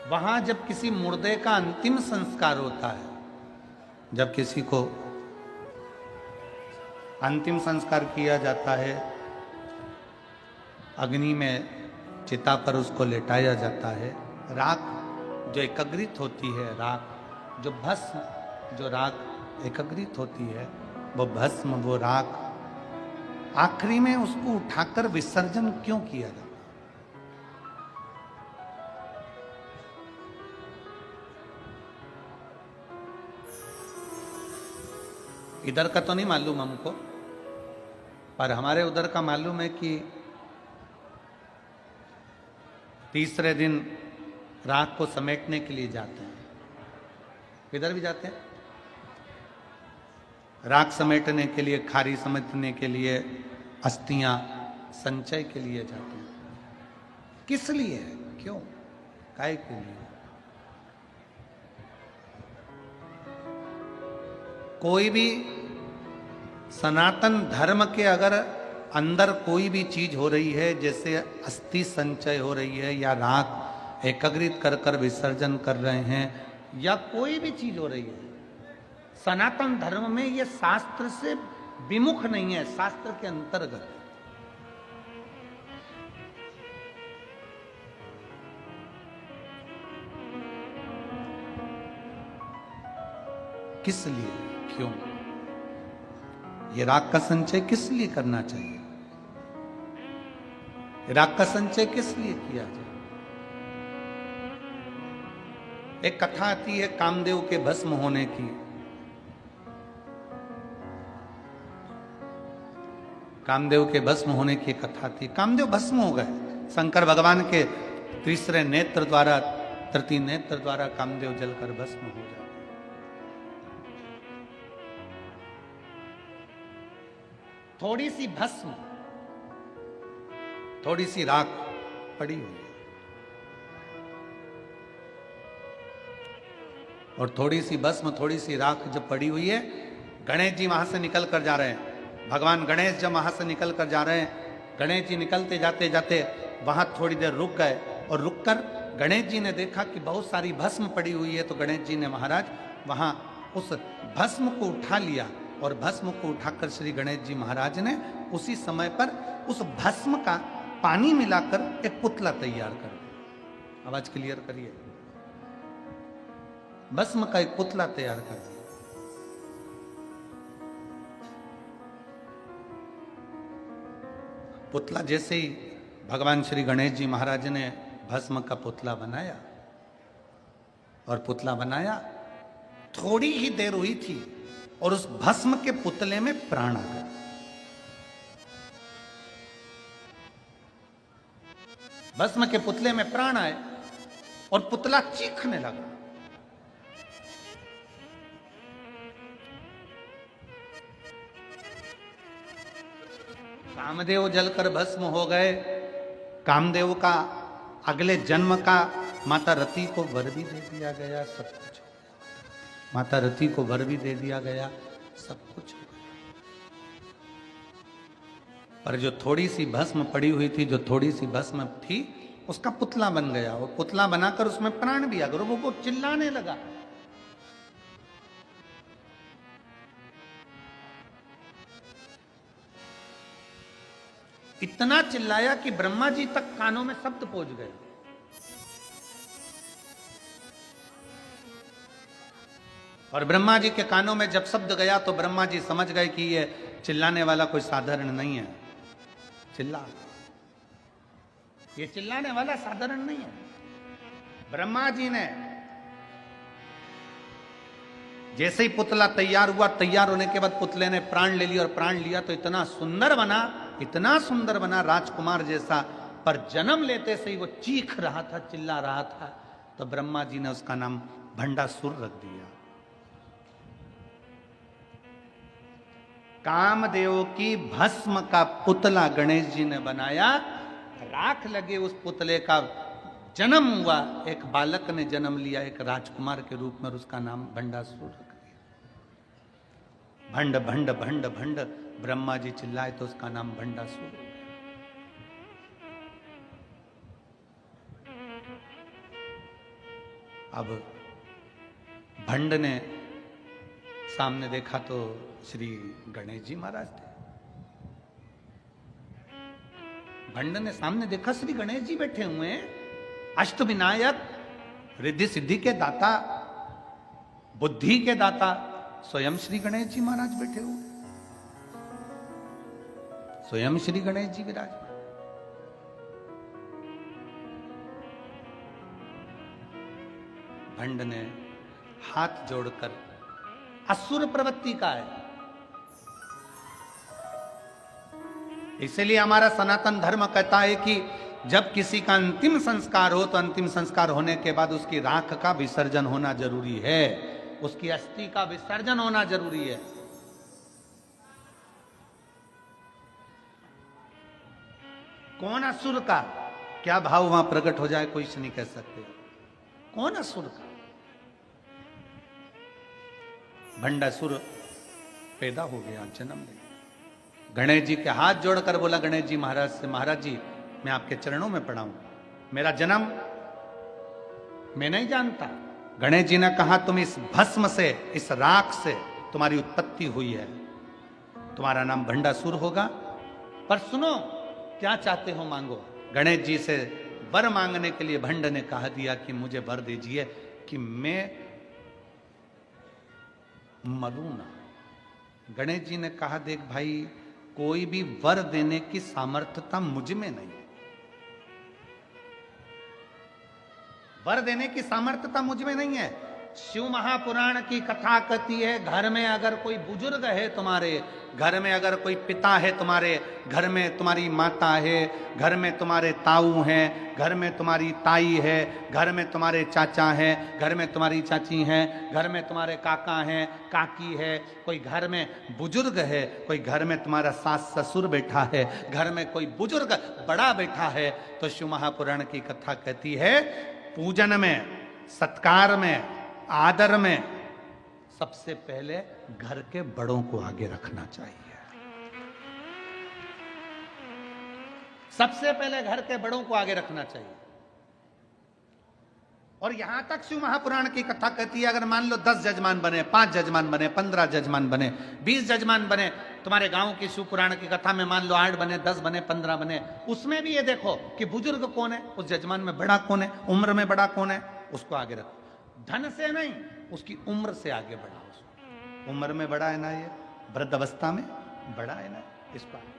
वहां जब किसी मुर्दे का अंतिम संस्कार होता है, जब किसी को अंतिम संस्कार किया जाता है, अग्नि में चिता पर उसको लेटाया जाता है, राख जो एकत्रित होती है, राख जो भस्म, जो राख एकत्रित होती है, वो भस्म, वो राख आखिरी में उसको उठाकर विसर्जन क्यों किया जाता है? इधर का तो नहीं मालूम हमको, पर हमारे उधर का मालूम है कि तीसरे दिन राख को समेटने के लिए जाते हैं। इधर भी जाते हैं राख समेटने के लिए, खारी समेटने के लिए, अस्थियां संचय के लिए जाते हैं। किस लिए? क्यों? काय के लिए? कोई भी सनातन धर्म के अगर अंदर कोई भी चीज हो रही है, जैसे अस्थि संचय हो रही है या राख एकत्रित कर कर विसर्जन कर रहे हैं, या कोई भी चीज हो रही है, सनातन धर्म में ये शास्त्र से विमुख नहीं है, शास्त्र के अंतर्गत। किस लिए? क्यों? ये राख का संचय किस लिए करना चाहिए? राख का संचय किस लिए किया जाए? एक कथा आती है कामदेव के भस्म होने की। कामदेव के भस्म होने की कथा थी। कामदेव भस्म हो गए, शंकर भगवान के तीसरे नेत्र द्वारा, तृतीय नेत्र द्वारा कामदेव जलकर भस्म हो जाते। थोड़ी सी भस्म, थोड़ी सी राख पड़ी हुई है, और थोड़ी सी भस्म, थोड़ी सी राख जब पड़ी हुई है, गणेश जी वहां से निकल कर जा रहे हैं। भगवान गणेश जब वहां से निकल कर जा रहे हैं, गणेश जी निकलते जाते जाते वहां थोड़ी देर रुक गए, और रुककर गणेश जी ने देखा कि बहुत सारी भस्म पड़ी हुई है, तो गणेश जी ने महाराज वहां उस भस्म को उठा लिया, और भस्म को उठाकर श्री गणेश जी महाराज ने उसी समय पर उस भस्म का पानी मिलाकर एक पुतला तैयार कर दिया। आवाज क्लियर करिए। भस्म का एक पुतला तैयार कर दिया। पुतला जैसे ही भगवान श्री गणेश जी महाराज ने भस्म का पुतला बनाया, और पुतला बनाया, थोड़ी ही देर हुई थी और उस भस्म के पुतले में प्राण आ गया। भस्म के पुतले में प्राण आए और पुतला चीखने लगा। कामदेव जलकर भस्म हो गए। कामदेव का अगले जन्म का माता रति को वर भी दे दिया गया, सब कुछ। माता रति को वर भी दे दिया गया, सब कुछ। पर जो थोड़ी सी भस्म पड़ी हुई थी, जो थोड़ी सी भस्म थी, उसका पुतला बन गया। वो पुतला बनाकर उसमें प्राण भी आ गया। वो चिल्लाने लगा। इतना चिल्लाया कि ब्रह्मा जी तक कानों में शब्द पहुंच गए। और ब्रह्मा जी के कानों में जब शब्द गया तो ब्रह्मा जी समझ गए कि ये चिल्लाने वाला कोई साधारण नहीं है। ये चिल्लाने वाला साधारण नहीं है। ब्रह्मा जी ने जैसे ही पुतला तैयार हुआ, तैयार होने के बाद पुतले ने प्राण ले लिया, और प्राण लिया तो इतना सुंदर बना, इतना सुंदर बना, राजकुमार जैसा। पर जन्म लेते से ही वो चीख रहा था, चिल्ला रहा था। तो ब्रह्मा जी ने उसका नाम भंडासुर रख दिया। कामदेव की भस्म का पुतला गणेश जी ने बनाया। राख लगे उस पुतले का जन्म हुआ, एक बालक ने जन्म लिया, एक राजकुमार के रूप में, और उसका नाम भंडासुर रख दिया। भंड भंड भंड भंड ब्रह्मा जी चिल्लाए तो उसका नाम भंडासुर। अब भंड ने सामने देखा तो श्री गणेश जी महाराज थे। भंड ने सामने देखा श्री गणेश जी बैठे हुए हैं, अष्ट विनायक, रिद्धि सिद्धि के दाता, बुद्धि के दाता, स्वयं श्री गणेश जी महाराज बैठे हुए, स्वयं श्री गणेश जी विराज। भंड ने हाथ जोड़कर, असुर प्रवृत्ति का है, इसलिए हमारा सनातन धर्म कहता है कि जब किसी का अंतिम संस्कार हो तो अंतिम संस्कार होने के बाद उसकी राख का विसर्जन होना जरूरी है, उसकी अस्थि का विसर्जन होना जरूरी है। कौन असुर का क्या भाव वहां प्रकट हो जाए कोई नहीं कह सकते। कौन असुर का? भंडासुर पैदा हो गया, जन्म ले। गणेश जी के हाथ जोड़कर बोला गणेश जी महाराज से, महाराज जी मैं आपके चरणों में पड़ा हूं, मेरा जन्म मैं नहीं जानता। गणेश जी ने कहा तुम इस भस्म से, इस राख से तुम्हारी उत्पत्ति हुई है, तुम्हारा नाम भंडासुर होगा, पर सुनो क्या चाहते हो मांगो। गणेश जी से वर मांगने के लिए भंड ने कहा दिया कि मुझे वर दीजिए कि मैं मरूं ना। गणेश जी ने कहा देख भाई, कोई भी वर देने की सामर्थ्यता मुझ में नहीं, वर देने की सामर्थ्यता मुझ में नहीं है। शिव महापुराण की कथा कहती है, घर में अगर कोई बुजुर्ग है तुम्हारे, घर में अगर कोई पिता है तुम्हारे, घर में तुम्हारी माता है, घर में तुम्हारे ताऊ हैं, घर में तुम्हारी ताई है, घर में तुम्हारे चाचा हैं, घर में तुम्हारी चाची हैं, घर में तुम्हारे काका हैं, काकी है, कोई घर में बुजुर्ग है, कोई घर में तुम्हारा सास ससुर बैठा है, घर में कोई बुजुर्ग बड़ा बैठा है, तो शिव महापुराण की कथा कहती है पूजन में, सत्कार में, आदर में सबसे पहले घर के बड़ों को आगे रखना चाहिए। सबसे पहले घर के बड़ों को आगे रखना चाहिए। और यहां तक शिव महापुराण की कथा कहती है, अगर मान लो 10 जजमान बने, 5 जजमान बने, 15 जजमान बने, 20 जजमान बने, तुम्हारे गांव की शिव पुराण की कथा में मान लो 8 बने, 10 बने, 15 बने, उसमें भी ये देखो कि बुजुर्ग कौन है, उस जजमान में बड़ा कौन है, उम्र में बड़ा कौन है, उसको आगे रखो। धन से नहीं, उसकी उम्र से आगे बढ़ाओ। उसको उम्र में बड़ा है ना, ये वृद्ध अवस्था में बड़ा है ना, इसको आगे।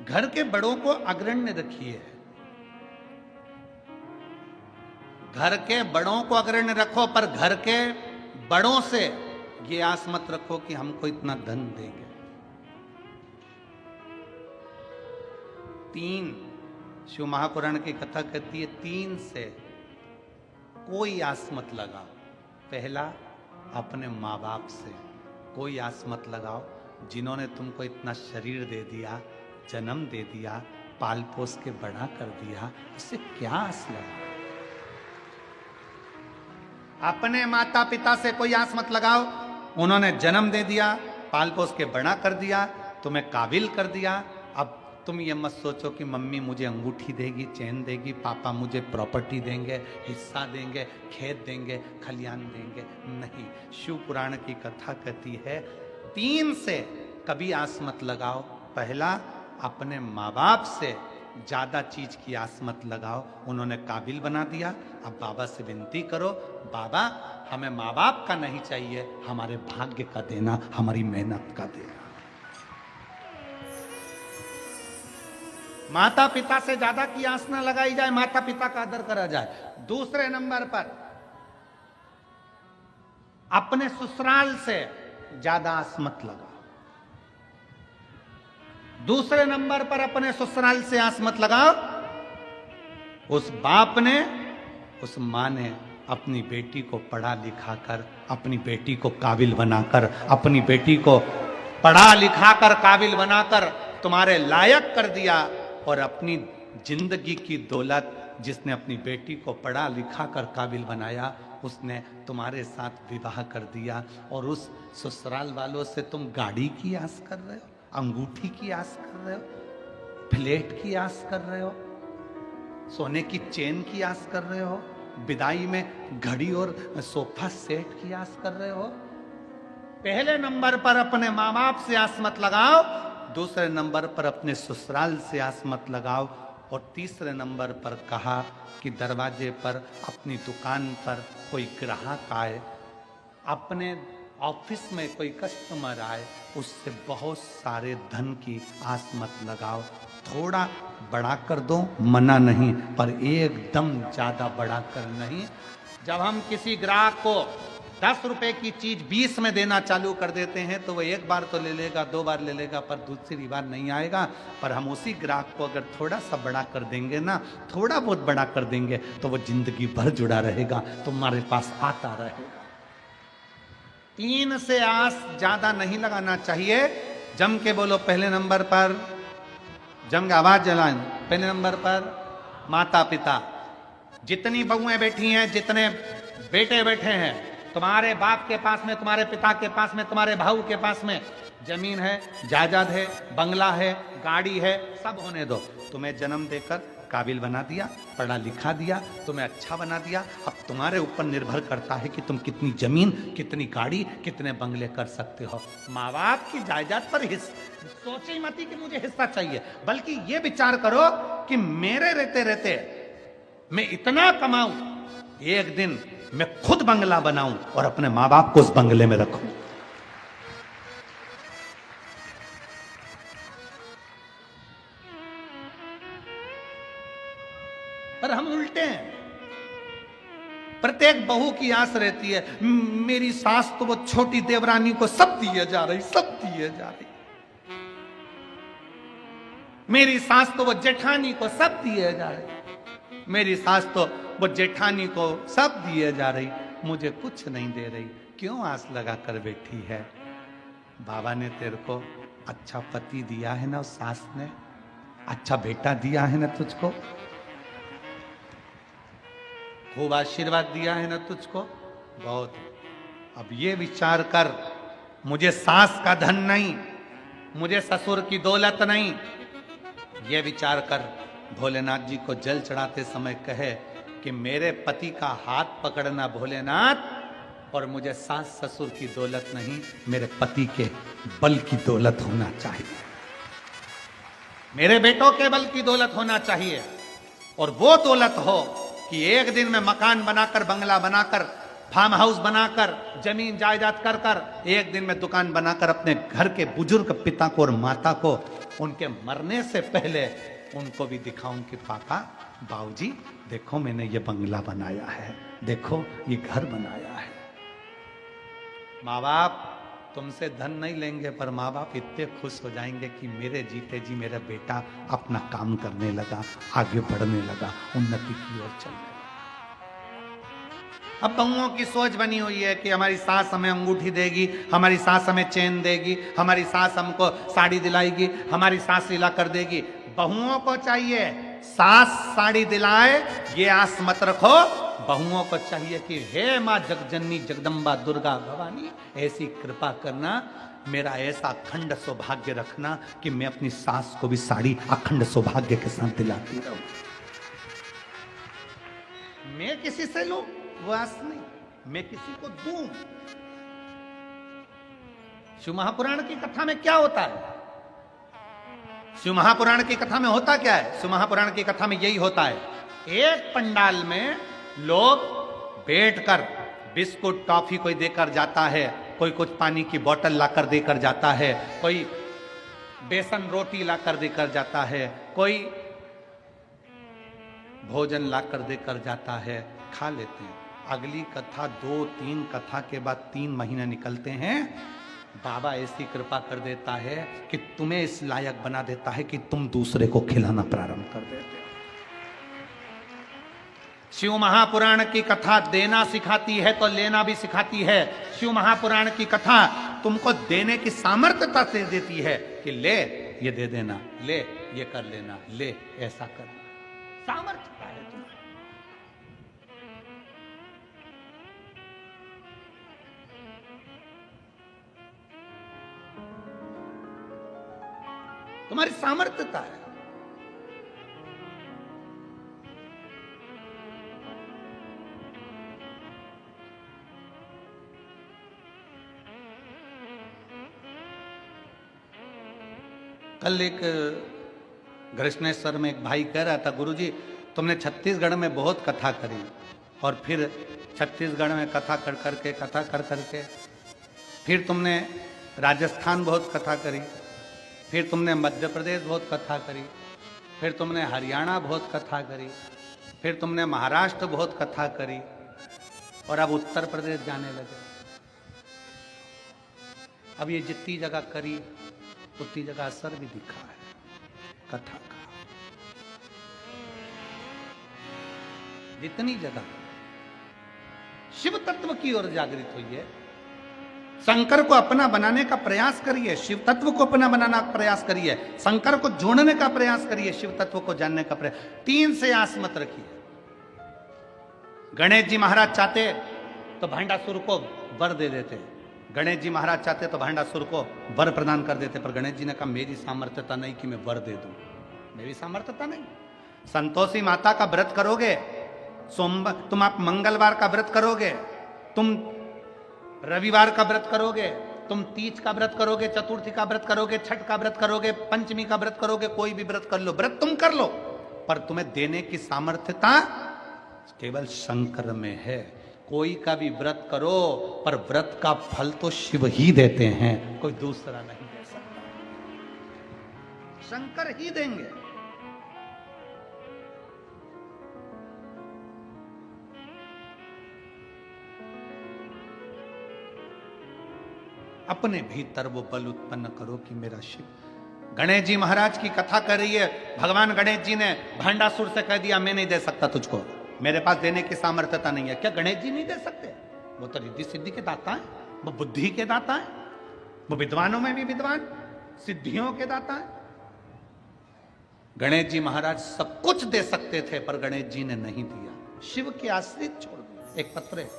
घर के बड़ों को अग्रण्य रखिए, घर के बड़ों को अग्रण्य रखो, पर घर के बड़ों से ये आस मत रखो कि हमको इतना धन देंगे। 3 शिव महापुराण की कथा कहती है 3 से कोई आस मत लगाओ। पहला, अपने माँ बाप से कोई आस मत लगाओ, जिन्होंने तुमको इतना शरीर दे दिया, जन्म दे दिया, पाल पोस के बड़ा कर दिया, उससे क्या आस लगा। अपने माता पिता से कोई आस मत लगाओ, उन्होंने जन्म दे दिया, पाल पोस के बड़ा कर दिया, तुम्हें काबिल कर दिया। अब तुम ये मत सोचो कि मम्मी मुझे अंगूठी देगी, चैन देगी, पापा मुझे प्रॉपर्टी देंगे, हिस्सा देंगे, खेत देंगे, खलियान देंगे। नहीं, शिव पुराण की कथा कहती है 3 से कभी आस मत लगाओ। पहला, अपने माँ बाप से ज्यादा चीज की आस मत लगाओ, उन्होंने काबिल बना दिया। अब बाबा से विनती करो, बाबा हमें माँ बाप का नहीं चाहिए, हमारे भाग्य का देना, हमारी मेहनत का देना। माता पिता से ज्यादा की आस ना लगाई जाए, माता पिता का आदर करा जाए। दूसरे नंबर पर, अपने ससुराल से ज्यादा आस मत लगाओ। दूसरे नंबर पर, अपने ससुराल से आस मत लगाओ। उस बाप ने, उस मां ने अपनी बेटी को पढ़ा लिखा कर, अपनी बेटी को काबिल बनाकर, अपनी बेटी को पढ़ा लिखा कर काबिल बनाकर तुम्हारे लायक कर दिया और अपनी जिंदगी की दौलत जिसने अपनी बेटी को पढ़ा लिखा कर काबिल बनाया उसने तुम्हारे साथ विवाह कर दिया। और उस ससुराल वालों से तुम गाड़ी की आस कर रहे हो, अंगूठी की आस कर रहे हो, फ्लैट की आस कर रहे हो, सोने की चेन की आस कर रहे हो, विदाई में घड़ी और सोफा सेट की आस कर रहे हो। पहले नंबर पर अपने माँ बाप से आस मत लगाओ, दूसरे नंबर पर अपने ससुराल से आस मत लगाओ, और तीसरे नंबर पर कहा कि दरवाजे पर अपनी दुकान पर कोई ग्राहक आए, अपने ऑफिस में कोई कस्टमर आए, उससे बहुत सारे धन की आस मत लगाओ। थोड़ा बड़ा कर दो, मना नहीं, पर एकदम ज्यादा बड़ा कर नहीं। जब हम किसी ग्राहक को 10 रुपए की चीज 20 में देना चालू कर देते हैं तो वो एक बार तो ले लेगा, 2 बार ले लेगा, पर दूसरी बार नहीं आएगा। पर हम उसी ग्राहक को अगर थोड़ा सा बड़ा कर देंगे ना, थोड़ा बहुत बड़ा कर देंगे, तो वो जिंदगी भर जुड़ा रहेगा, तुम्हारे पास आता रहेगा। 3 से आस ज्यादा नहीं लगाना चाहिए। जम के बोलो पहले नंबर पर, जम के आवाज जलाएं। पहले नंबर पर माता पिता। जितनी बहुएं बैठी हैं, जितने बेटे बैठे हैं, तुम्हारे बाप के पास में, तुम्हारे पिता के पास में, तुम्हारे भाऊ के पास में जमीन है, जायदाद है, बंगला है, गाड़ी है, सब होने दो। तुम्हें जन्म देकर काबिल बना दिया, पढ़ा लिखा दिया, तुम्हें अच्छा बना दिया। अब तुम्हारे ऊपर निर्भर करता है कि तुम कितनी जमीन, कितनी गाड़ी, कितने बंगले कर सकते हो। माँ बाप की जायदाद पर सोचे ही मत कि मुझे हिस्सा चाहिए, बल्कि ये विचार करो कि मेरे रहते रहते मैं इतना कमाऊं, एक दिन मैं खुद बंगला बनाऊं और अपने माँ बाप को उस बंगले में रखूं। पर हम उल्टे हैं। प्रत्येक बहू की आस रहती है, मेरी सास तो वो छोटी देवरानी को सब दिए जा रही, सब दिए जा रही, मेरी सास तो वो जेठानी को सब दिए जा रही, मेरी सास तो वो जेठानी को सब दिए जा रही, मुझे कुछ नहीं दे रही। क्यों आस लगा कर बैठी है? बाबा ने तेरे को अच्छा पति दिया है ना, उस सास ने अच्छा बेटा दिया है ना तुझको, खूब आशीर्वाद दिया है ना तुझको, बहुत। अब ये विचार कर, मुझे सास का धन नहीं, मुझे ससुर की दौलत नहीं, ये विचार कर भोलेनाथ जी को जल चढ़ाते समय कहे कि मेरे पति का हाथ पकड़ना भोलेनाथ, और मुझे सास ससुर की दौलत नहीं, मेरे पति के बल की दौलत होना चाहिए, मेरे बेटों के बल की दौलत होना चाहिए। और वो दौलत हो कि एक दिन में मकान बनाकर, बंगला बनाकर, फार्म हाउस बनाकर, जमीन जायदाद कर कर, एक दिन में दुकान बनाकर अपने घर के बुजुर्ग पिता को और माता को उनके मरने से पहले उनको भी दिखाऊं कि पापा, बाबूजी, देखो मैंने ये बंगला बनाया है, देखो ये घर बनाया है। माँ बाप तुमसे धन नहीं लेंगे, पर माँ बाप इतने खुश हो जाएंगे कि मेरे जीते जी मेरा बेटा अपना काम करने लगा, आगे बढ़ने लगा, उन्नति की ओर चल रहा। अब बहुओं की सोच बनी हुई है कि हमारी सास हमें अंगूठी देगी, हमारी सास हमें चेन देगी, हमारी सास हमको साड़ी दिलाएगी, हमारी सास लीला कर देगी। बहुओं को चाहिए सास साड़ी दिलाए, ये आस मत रखो। बहुओं को चाहिए कि हे माँ जगजननी जगदम्बा दुर्गा भवानी, ऐसी कृपा करना, मेरा ऐसा अखंड सौभाग्य रखना कि मैं अपनी सास को भी साड़ी अखंड सौभाग्य के साथ दिलाती रहूं। मैं किसी से लूं वो आस नहीं, मैं किसी को दूं। शिव महापुराण की कथा में क्या होता है? शिव महापुराण की कथा में होता क्या है? शिव महापुराण की कथा में यही होता है, एक पंडाल में लोग बैठकर बिस्कुट टॉफी कोई देकर जाता है, कोई कुछ पानी की बोतल लाकर देकर जाता है, कोई बेसन रोटी लाकर देकर जाता है, कोई भोजन लाकर देकर जाता है, खा लेते हैं। अगली कथा 2-3 कथा के बाद 3 महीने निकलते हैं, बाबा ऐसी कृपा कर देता है कि तुम्हें इस लायक बना देता है कि तुम दूसरे को खिलाना प्रारंभ कर देते हो। शिव महापुराण की कथा देना सिखाती है तो लेना भी सिखाती है। शिव महापुराण की कथा तुमको देने की सामर्थ्यता से देती है कि ले, ये दे देना, ले ये कर लेना, ले ऐसा करना। सामर्थ्य का है तुम्हारा। तुम्हारी सामर्थ्यता है। कल एक कृष्णेश्वर में एक भाई कह रहा था, गुरुजी तुमने छत्तीसगढ़ में बहुत कथा करी और फिर छत्तीसगढ़ में कथा कर करके फिर तुमने राजस्थान बहुत कथा करी, फिर तुमने मध्य प्रदेश बहुत कथा करी, फिर तुमने हरियाणा बहुत कथा करी, फिर तुमने महाराष्ट्र बहुत कथा करी और अब उत्तर प्रदेश जाने लगे। अब ये जितनी जगह करी उतनी जगह असर भी दिखा है कथा का। जितनी जगह शिव तत्व की ओर जागृत हुई है, शंकर को अपना बनाने का प्रयास करिए, शिव तत्व को अपना बनाना का प्रयास करिए, शंकर को जोड़ने का प्रयास करिए, शिव तत्व को जानने का प्रयास। 3 से आस मत रखिए। गणेश जी महाराज चाहते तो भांडासुर को वर दे देते, गणेश जी महाराज चाहते तो भांडासुर को वर प्रदान कर देते, पर गणेश जी ने कहा मेरी सामर्थ्यता नहीं कि मैं वर दे दूं, मेरी सामर्थ्यता नहीं। संतोषी माता का व्रत करोगे, सोमवार तुम आप मंगलवार का व्रत करोगे, तुम रविवार का व्रत करोगे, तुम तीज का व्रत करोगे, चतुर्थी का व्रत करोगे, छठ का व्रत करोगे, पंचमी का व्रत करोगे, कोई भी व्रत कर लो, व्रत तुम कर लो, पर तुम्हें देने की सामर्थ्यता केवल शंकर में है। कोई का भी व्रत करो, पर व्रत का फल तो शिव ही देते हैं, कोई दूसरा नहीं दे सकता, शंकर ही देंगे। अपने भीतर वो बल उत्पन्न करो कि मेरा शिव। गणेश जी महाराज की कथा कर रही है, भगवान गणेश जी ने भांडासुर से कह दिया मैं नहीं दे सकता तुझको, मेरे पास देने की सामर्थ्यता नहीं है। क्या गणेश जी नहीं दे सकते? वो तो रिद्धि सिद्धि के दाता है, वो बुद्धि के दाता है, वो विद्वानों में भी विद्वान, सिद्धियों के दाता है। गणेश जी महाराज सब कुछ दे सकते थे, पर गणेश जी ने नहीं दिया, शिव के आश्रित छोड़ दिया। एक पत्र है,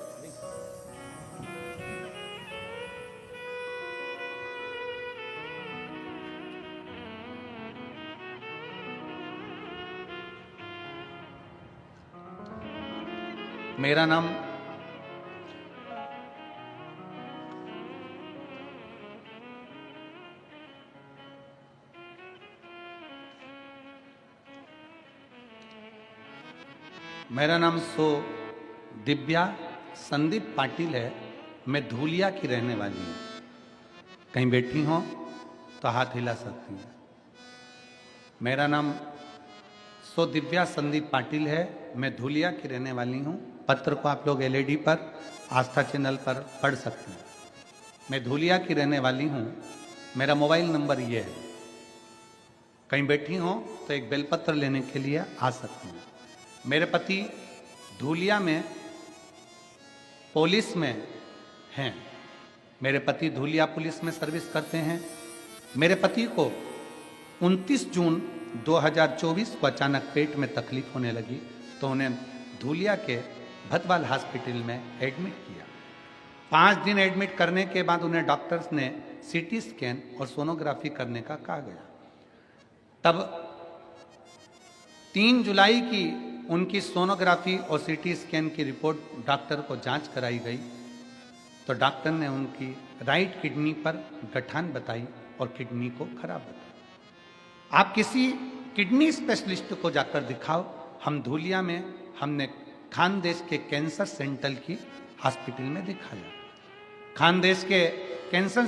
मेरा नाम सो दिव्या संदीप पाटिल है। मैं धूलिया की रहने वाली हूँ। कहीं बैठी हो तो हाथ हिला सकती हैं। मेरा नाम सो दिव्या संदीप पाटिल है, मैं धूलिया की रहने वाली हूँ। पत्र को आप लोग एलईडी पर आस्था चैनल पर पढ़ सकते हैं। मैं धूलिया की रहने वाली हूँ। मेरा मोबाइल नंबर ये है, कहीं बैठी हो तो एक बेलपत्र लेने के लिए आ सकते हैं। मेरे पति धूलिया में पुलिस में हैं। मेरे पति धूलिया पुलिस में सर्विस करते हैं। मेरे पति को 29 जून 2024 को अचानक पेट में तकलीफ होने लगी, तो उन्हें धूलिया के भतवाल हॉस्पिटल में एडमिट किया। 5 दिन एडमिट करने के बाद उन्हें डॉक्टर्स ने सीटी स्कैन और सोनोग्राफी करने का कहा गया। तब 3 जुलाई की उनकी सोनोग्राफी और सीटी स्कैन की रिपोर्ट डॉक्टर को जांच कराई गई, तो डॉक्टर ने उनकी राइट किडनी पर गठान बताई और किडनी को खराब बताया। आप किसी किडनी स्पेशलिस्ट को जाकर दिखाओ। हम धूलिया में हमने खानदेश के कैंसर सेंटर की हॉस्पिटल में दिखाया। खानदेश के कैंसर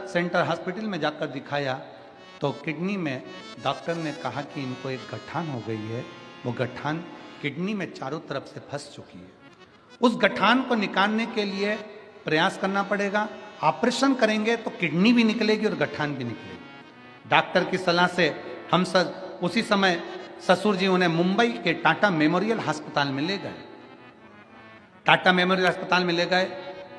सेंटर हॉस्पिटल में जाकर दिखाया तो किडनी में डॉक्टर ने कहा कि इनको एक गठान हो गई है। वो गठान किडनी में चारों तरफ से फंस चुकी है। उस गठान को निकालने के लिए प्रयास करना पड़ेगा। ऑपरेशन करेंगे तो किडनी भी निकलेगी और गठान भी निकलेगी। डॉक्टर की सलाह से हम सब उसी समय ससुर जी उन्हें मुंबई के टाटा मेमोरियल अस्पताल में ले गए। टाटा मेमोरियल अस्पताल में ले गए,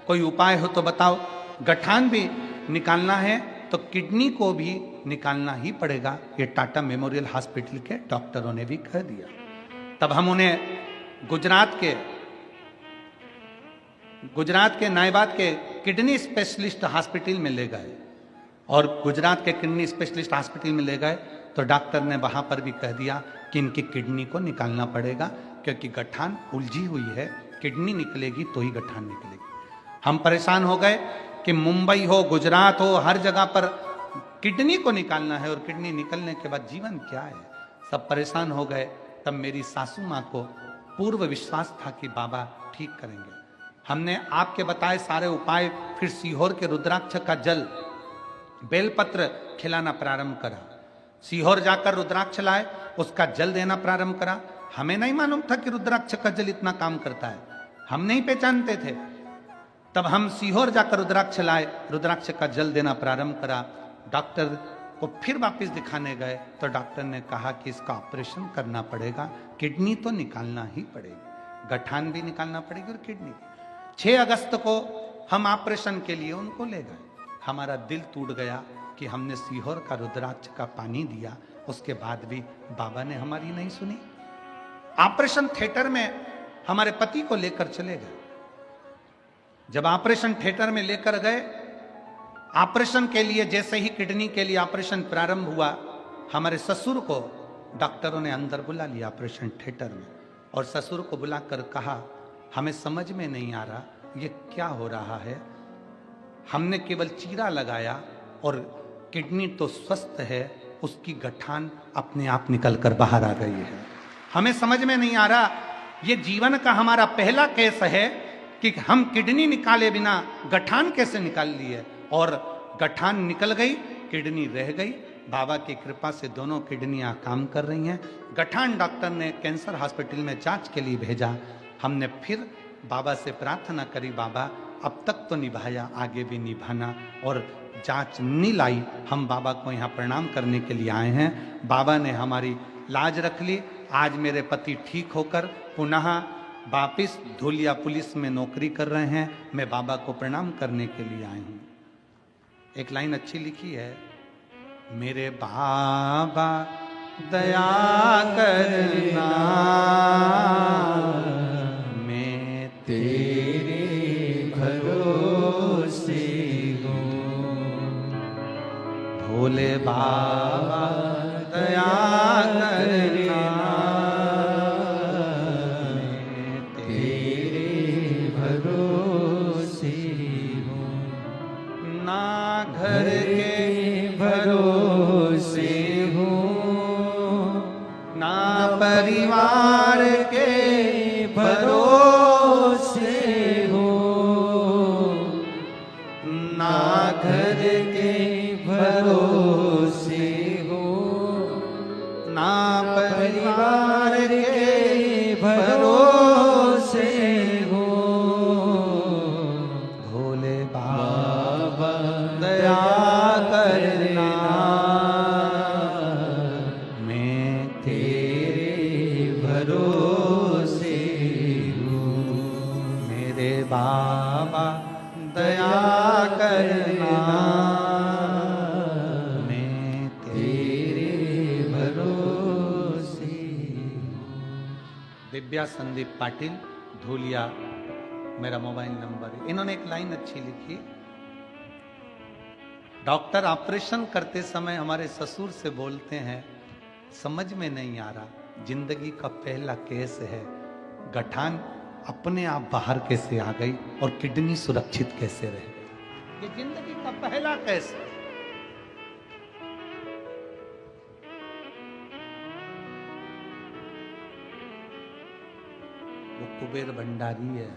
कोई उपाय हो तो बताओ। गठान भी निकालना है तो किडनी को भी निकालना ही पड़ेगा। ये टाटा मेमोरियल हॉस्पिटल के डॉक्टरों ने भी कह दिया। तब हम उन्हें गुजरात के नायबाद के किडनी स्पेशलिस्ट हॉस्पिटल में ले गए, और गुजरात के किडनी स्पेशलिस्ट हॉस्पिटल में ले गए तो डॉक्टर ने वहां पर भी कह दिया कि इनकी किडनी को निकालना पड़ेगा, क्योंकि गठान उलझी हुई है, किडनी निकलेगी तो ही गठान निकलेगी। हम परेशान हो गए कि मुंबई हो, गुजरात हो, हर जगह पर किडनी को निकालना है, और किडनी निकलने के बाद जीवन क्या है। सब परेशान हो गए। तब मेरी सासू माँ को पूर्व विश्वास था कि बाबा ठीक करेंगे। हमने आपके बताए सारे उपाय, फिर सीहोर के रुद्राक्ष का जल, बेलपत्र खिलाना प्रारंभ करा। सीहोर जाकर रुद्राक्ष लाए, उसका जल देना प्रारंभ करा। हमें नहीं मालूम था कि रुद्राक्ष का जल इतना काम करता है, हम नहीं पहचानते थे। तब हम सीहोर जाकर रुद्राक्ष लाए, रुद्राक्ष का जल देना प्रारंभ करा। डॉक्टर को फिर वापस दिखाने गए तो डॉक्टर ने कहा कि इसका ऑपरेशन करना पड़ेगा, किडनी तो निकालना ही पड़ेगी, गठान भी निकालना पड़ेगी और किडनी। 6 अगस्त को हम ऑपरेशन के लिए उनको ले गए। हमारा दिल टूट गया कि हमने सीहोर का रुद्राक्ष का पानी दिया, उसके बाद भी बाबा ने हमारी नहीं सुनी। ऑपरेशन थिएटर में हमारे पति को लेकर चले गए। जब ऑपरेशन थिएटर में लेकर गए, ऑपरेशन के लिए जैसे ही किडनी के लिए ऑपरेशन प्रारंभ हुआ, हमारे ससुर को डॉक्टरों ने अंदर बुला लिया ऑपरेशन थिएटर में, और ससुर को बुलाकर कहा हमें समझ में नहीं आ रहा ये क्या हो रहा है, हमने केवल चीरा लगाया और किडनी तो स्वस्थ है, उसकी गठान अपने आप निकल कर बाहर आ गई है। हमें समझ में नहीं आ रहा, ये जीवन का हमारा पहला केस है कि हम किडनी निकाले बिना गठान कैसे निकाल लिए, और गठान निकल गई, किडनी रह गई। बाबा की कृपा से दोनों किडनियां काम कर रही हैं। गठान डॉक्टर ने कैंसर हॉस्पिटल में जांच के लिए भेजा। हमने फिर बाबा से प्रार्थना करी, बाबा अब तक तो निभाया, आगे भी निभाना, और जांच नहीं लाई। हम बाबा को यहाँ प्रणाम करने के लिए आए हैं। बाबा ने हमारी लाज रख ली। आज मेरे पति ठीक होकर पुनः वापिस धुलिया पुलिस में नौकरी कर रहे हैं। मैं बाबा को प्रणाम करने के लिए आई हूँ। एक लाइन अच्छी लिखी है, मेरे बाबा दया करना, मैं तेरे भरोसे हूँ। भोले बाबा दया करना, मैं तेरे भरोसे हूँ। ना घर के भरोसे हूँ, ना परिवार के भरोसे हूँ, ना घर के भरोसे हूँ, ना परिवार के भरोसे हूँ। भोले बाबा दया करना, मैं तेरे भरोसे हूँ। मेरे बाबा दया करना, मैं तेरे भरोसे हूँ। दिव्या संदीप पाटिल, धूलिया मेरा मोबाइल नंबर है। इन्होंने एक लाइन अच्छी लिखी, डॉक्टर ऑपरेशन करते समय हमारे ससुर से बोलते हैं समझ में नहीं आ रहा, जिंदगी का पहला केस है, गठान अपने आप बाहर कैसे आ गई और किडनी सुरक्षित कैसे रह गई। ये जिंदगी का पहला केस है। वो कुबेर भंडारी है।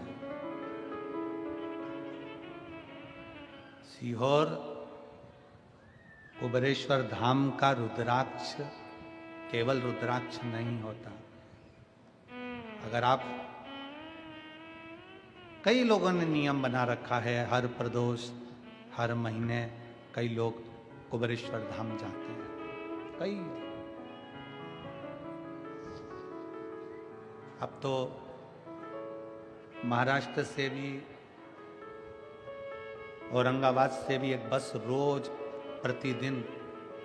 सीहोर कुबेरेश्वर धाम का रुद्राक्ष केवल रुद्राक्ष नहीं होता। अगर आप, कई लोगों ने नियम बना रखा है, हर प्रदोष हर महीने कई लोग कुबेरेश्वर धाम जाते हैं। कई, अब तो महाराष्ट्र से भी, औरंगाबाद से भी एक बस रोज प्रतिदिन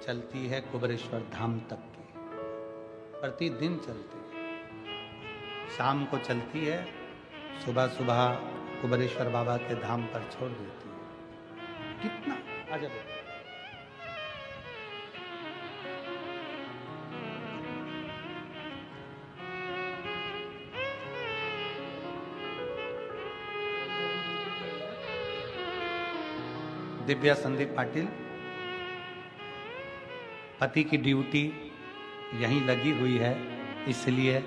चलती है कुबेरेश्वर धाम तक की, प्रतिदिन चलती है। शाम को चलती है, सुबह सुबह कुबेरेश्वर बाबा के धाम पर छोड़ देती है। कितना अजब है। दिव्या संदीप पाटिल, पति की ड्यूटी यहीं लगी हुई है, इसलिए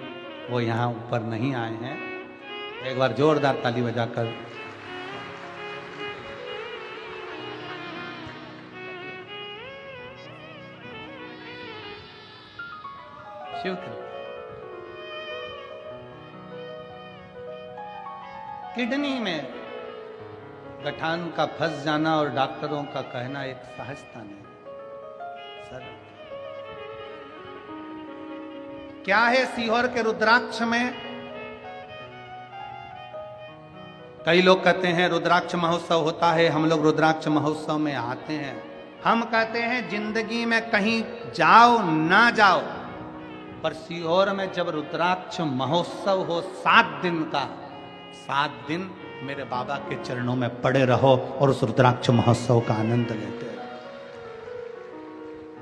वो यहाँ ऊपर नहीं आए हैं। एक बार जोरदार ताली बजाकर शिव कृपा। किडनी में गठान का फंस जाना और डॉक्टरों का कहना एक सहजता नहीं सर। क्या है सीहोर के रुद्राक्ष में? कई लोग कहते हैं रुद्राक्ष महोत्सव होता है, हम लोग रुद्राक्ष महोत्सव में आते हैं। हम कहते हैं जिंदगी में कहीं जाओ ना जाओ, पर सीहोर में जब रुद्राक्ष महोत्सव हो 7 दिन का, 7 दिन मेरे बाबा के चरणों में पड़े रहो और उस रुद्राक्ष महोत्सव का आनंद लेते रहो।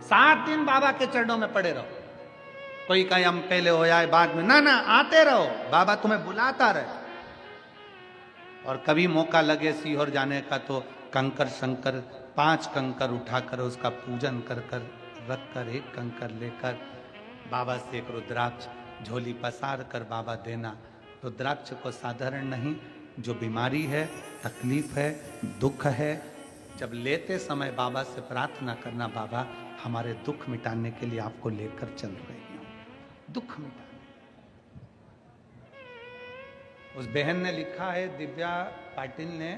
7 दिन बाबा के चरणों में पड़े रहो। कोई कहे हम पहले हो जाए बाद में, ना ना, आते रहो, बाबा तुम्हें बुलाता रहे। और कभी मौका लगे सीहोर जाने का तो कंकर शंकर 5 कंकर उठाकर उसका पूजन कर कर रख कर 1 कंकर लेकर बाबा से एक रुद्राक्ष झोली पसार कर बाबा देना। रुद्राक्ष को साधारण नहीं, जो बीमारी है, तकलीफ है, दुख है, जब लेते समय बाबा से प्रार्थना करना, बाबा हमारे दुख मिटाने के लिए आपको लेकर चल रही हूं, दुख मिटाने। उस बहन ने लिखा है, दिव्या पाटिल ने,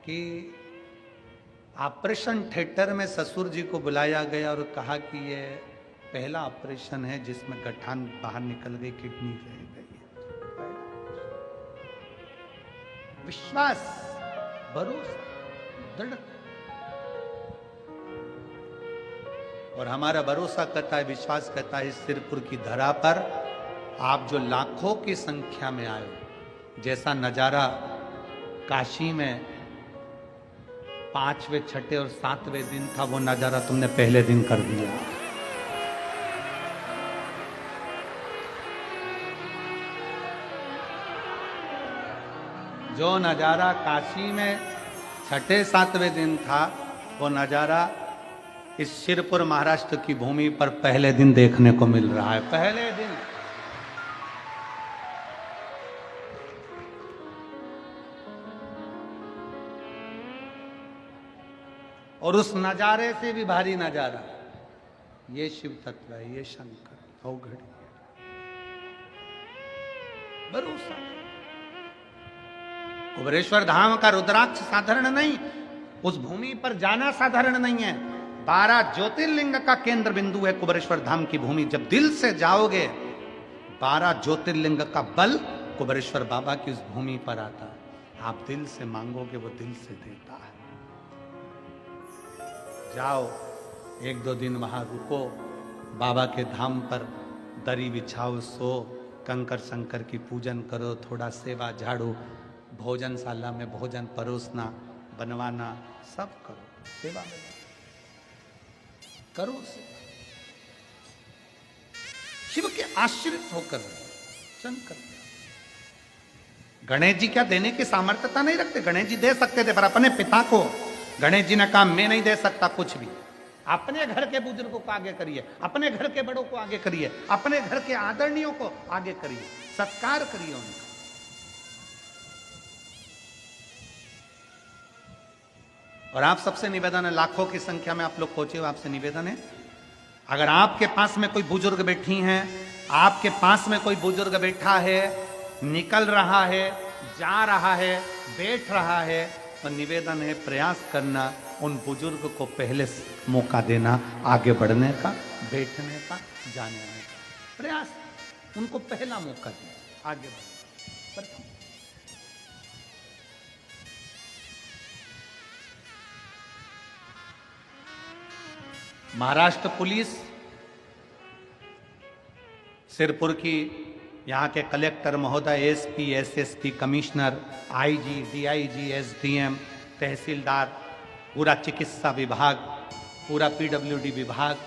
कि ऑपरेशन थिएटर में ससुर जी को बुलाया गया और कहा कि ये पहला ऑपरेशन है जिसमें गठान बाहर निकल गई, किडनी रह गई है। विश्वास, भरोसा, दृढ़ता। और हमारा भरोसा कहता है, विश्वास कहता है, इस सिरपुर की धरा पर आप जो लाखों की संख्या में आए, जैसा नजारा काशी में 5वें, 6ठे और 7वें दिन था, वो नजारा तुमने पहले दिन कर दिया। जो नजारा काशी में 6ठे, 7वें दिन था, वो नजारा इस शिरपुर महाराष्ट्र की भूमि पर पहले दिन देखने को मिल रहा है। पहले दिन। और उस नजारे से भी भारी नजारा, ये शिव तत्व है, ये शंकर अवघड़ भरोसा। कुबेरेश्वर धाम का रुद्राक्ष साधारण नहीं, उस भूमि पर जाना साधारण नहीं है। 12 ज्योतिर्लिंग का केंद्र बिंदु है कुबेरेश्वर धाम की भूमि। जब दिल से जाओगे, 12 ज्योतिर्लिंग का बल कुबेरेश्वर बाबा की उस भूमि पर आता है। आप दिल से मांगोगे, वो दिल से देता है। जाओ, 1-2 दिन वहां रुको, बाबा के धाम पर दरी बिछाओ, सो, कंकर शंकर की पूजन करो, थोड़ा सेवा झाड़ू, भोजनशाला में भोजन परोसना, बनवाना, सब करो, सेवा में करो सेवा। शिव के आश्रित होकर शंकर। गणेश जी क्या देने की सामर्थ्यता नहीं रखते? गणेश जी दे सकते थे, पर अपने पिता को गणेश जी ने कहा मैं नहीं दे सकता कुछ भी। अपने घर के बुजुर्गों को आगे करिए, अपने घर के बड़ों को आगे करिए, अपने घर के आदरणीयों को आगे करिए, सत्कार करिए उनका। और आप सबसे निवेदन है, लाखों की संख्या में आप लोग पहुंचे हो, आपसे निवेदन है, अगर आपके पास में कोई बुजुर्ग बैठी हैं, आपके पास में कोई बुजुर्ग बैठा है, निकल रहा है, जा रहा है, बैठ रहा है, तो निवेदन है, प्रयास करना उन बुजुर्ग को पहले मौका देना, आगे बढ़ने का, बैठने का, जाने आने का प्रयास, उनको पहला मौका देना, आगे बढ़ने। महाराष्ट्र पुलिस, सिरपुर की यहाँ के कलेक्टर महोदय, SP, SSP, commissioner, IG, DIG, SDM, tehsildar, पूरा चिकित्सा विभाग, पूरा पीडब्ल्यूडी विभाग,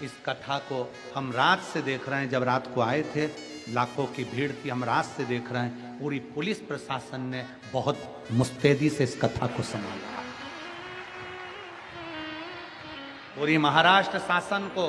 इस कथा को हम रात से देख रहे हैं। जब रात को आए थे लाखों की भीड़ थी, हम रात से देख रहे हैं। पूरी पुलिस प्रशासन ने बहुत मुस्तैदी से इस कथा को संभाला। पूरी महाराष्ट्र शासन को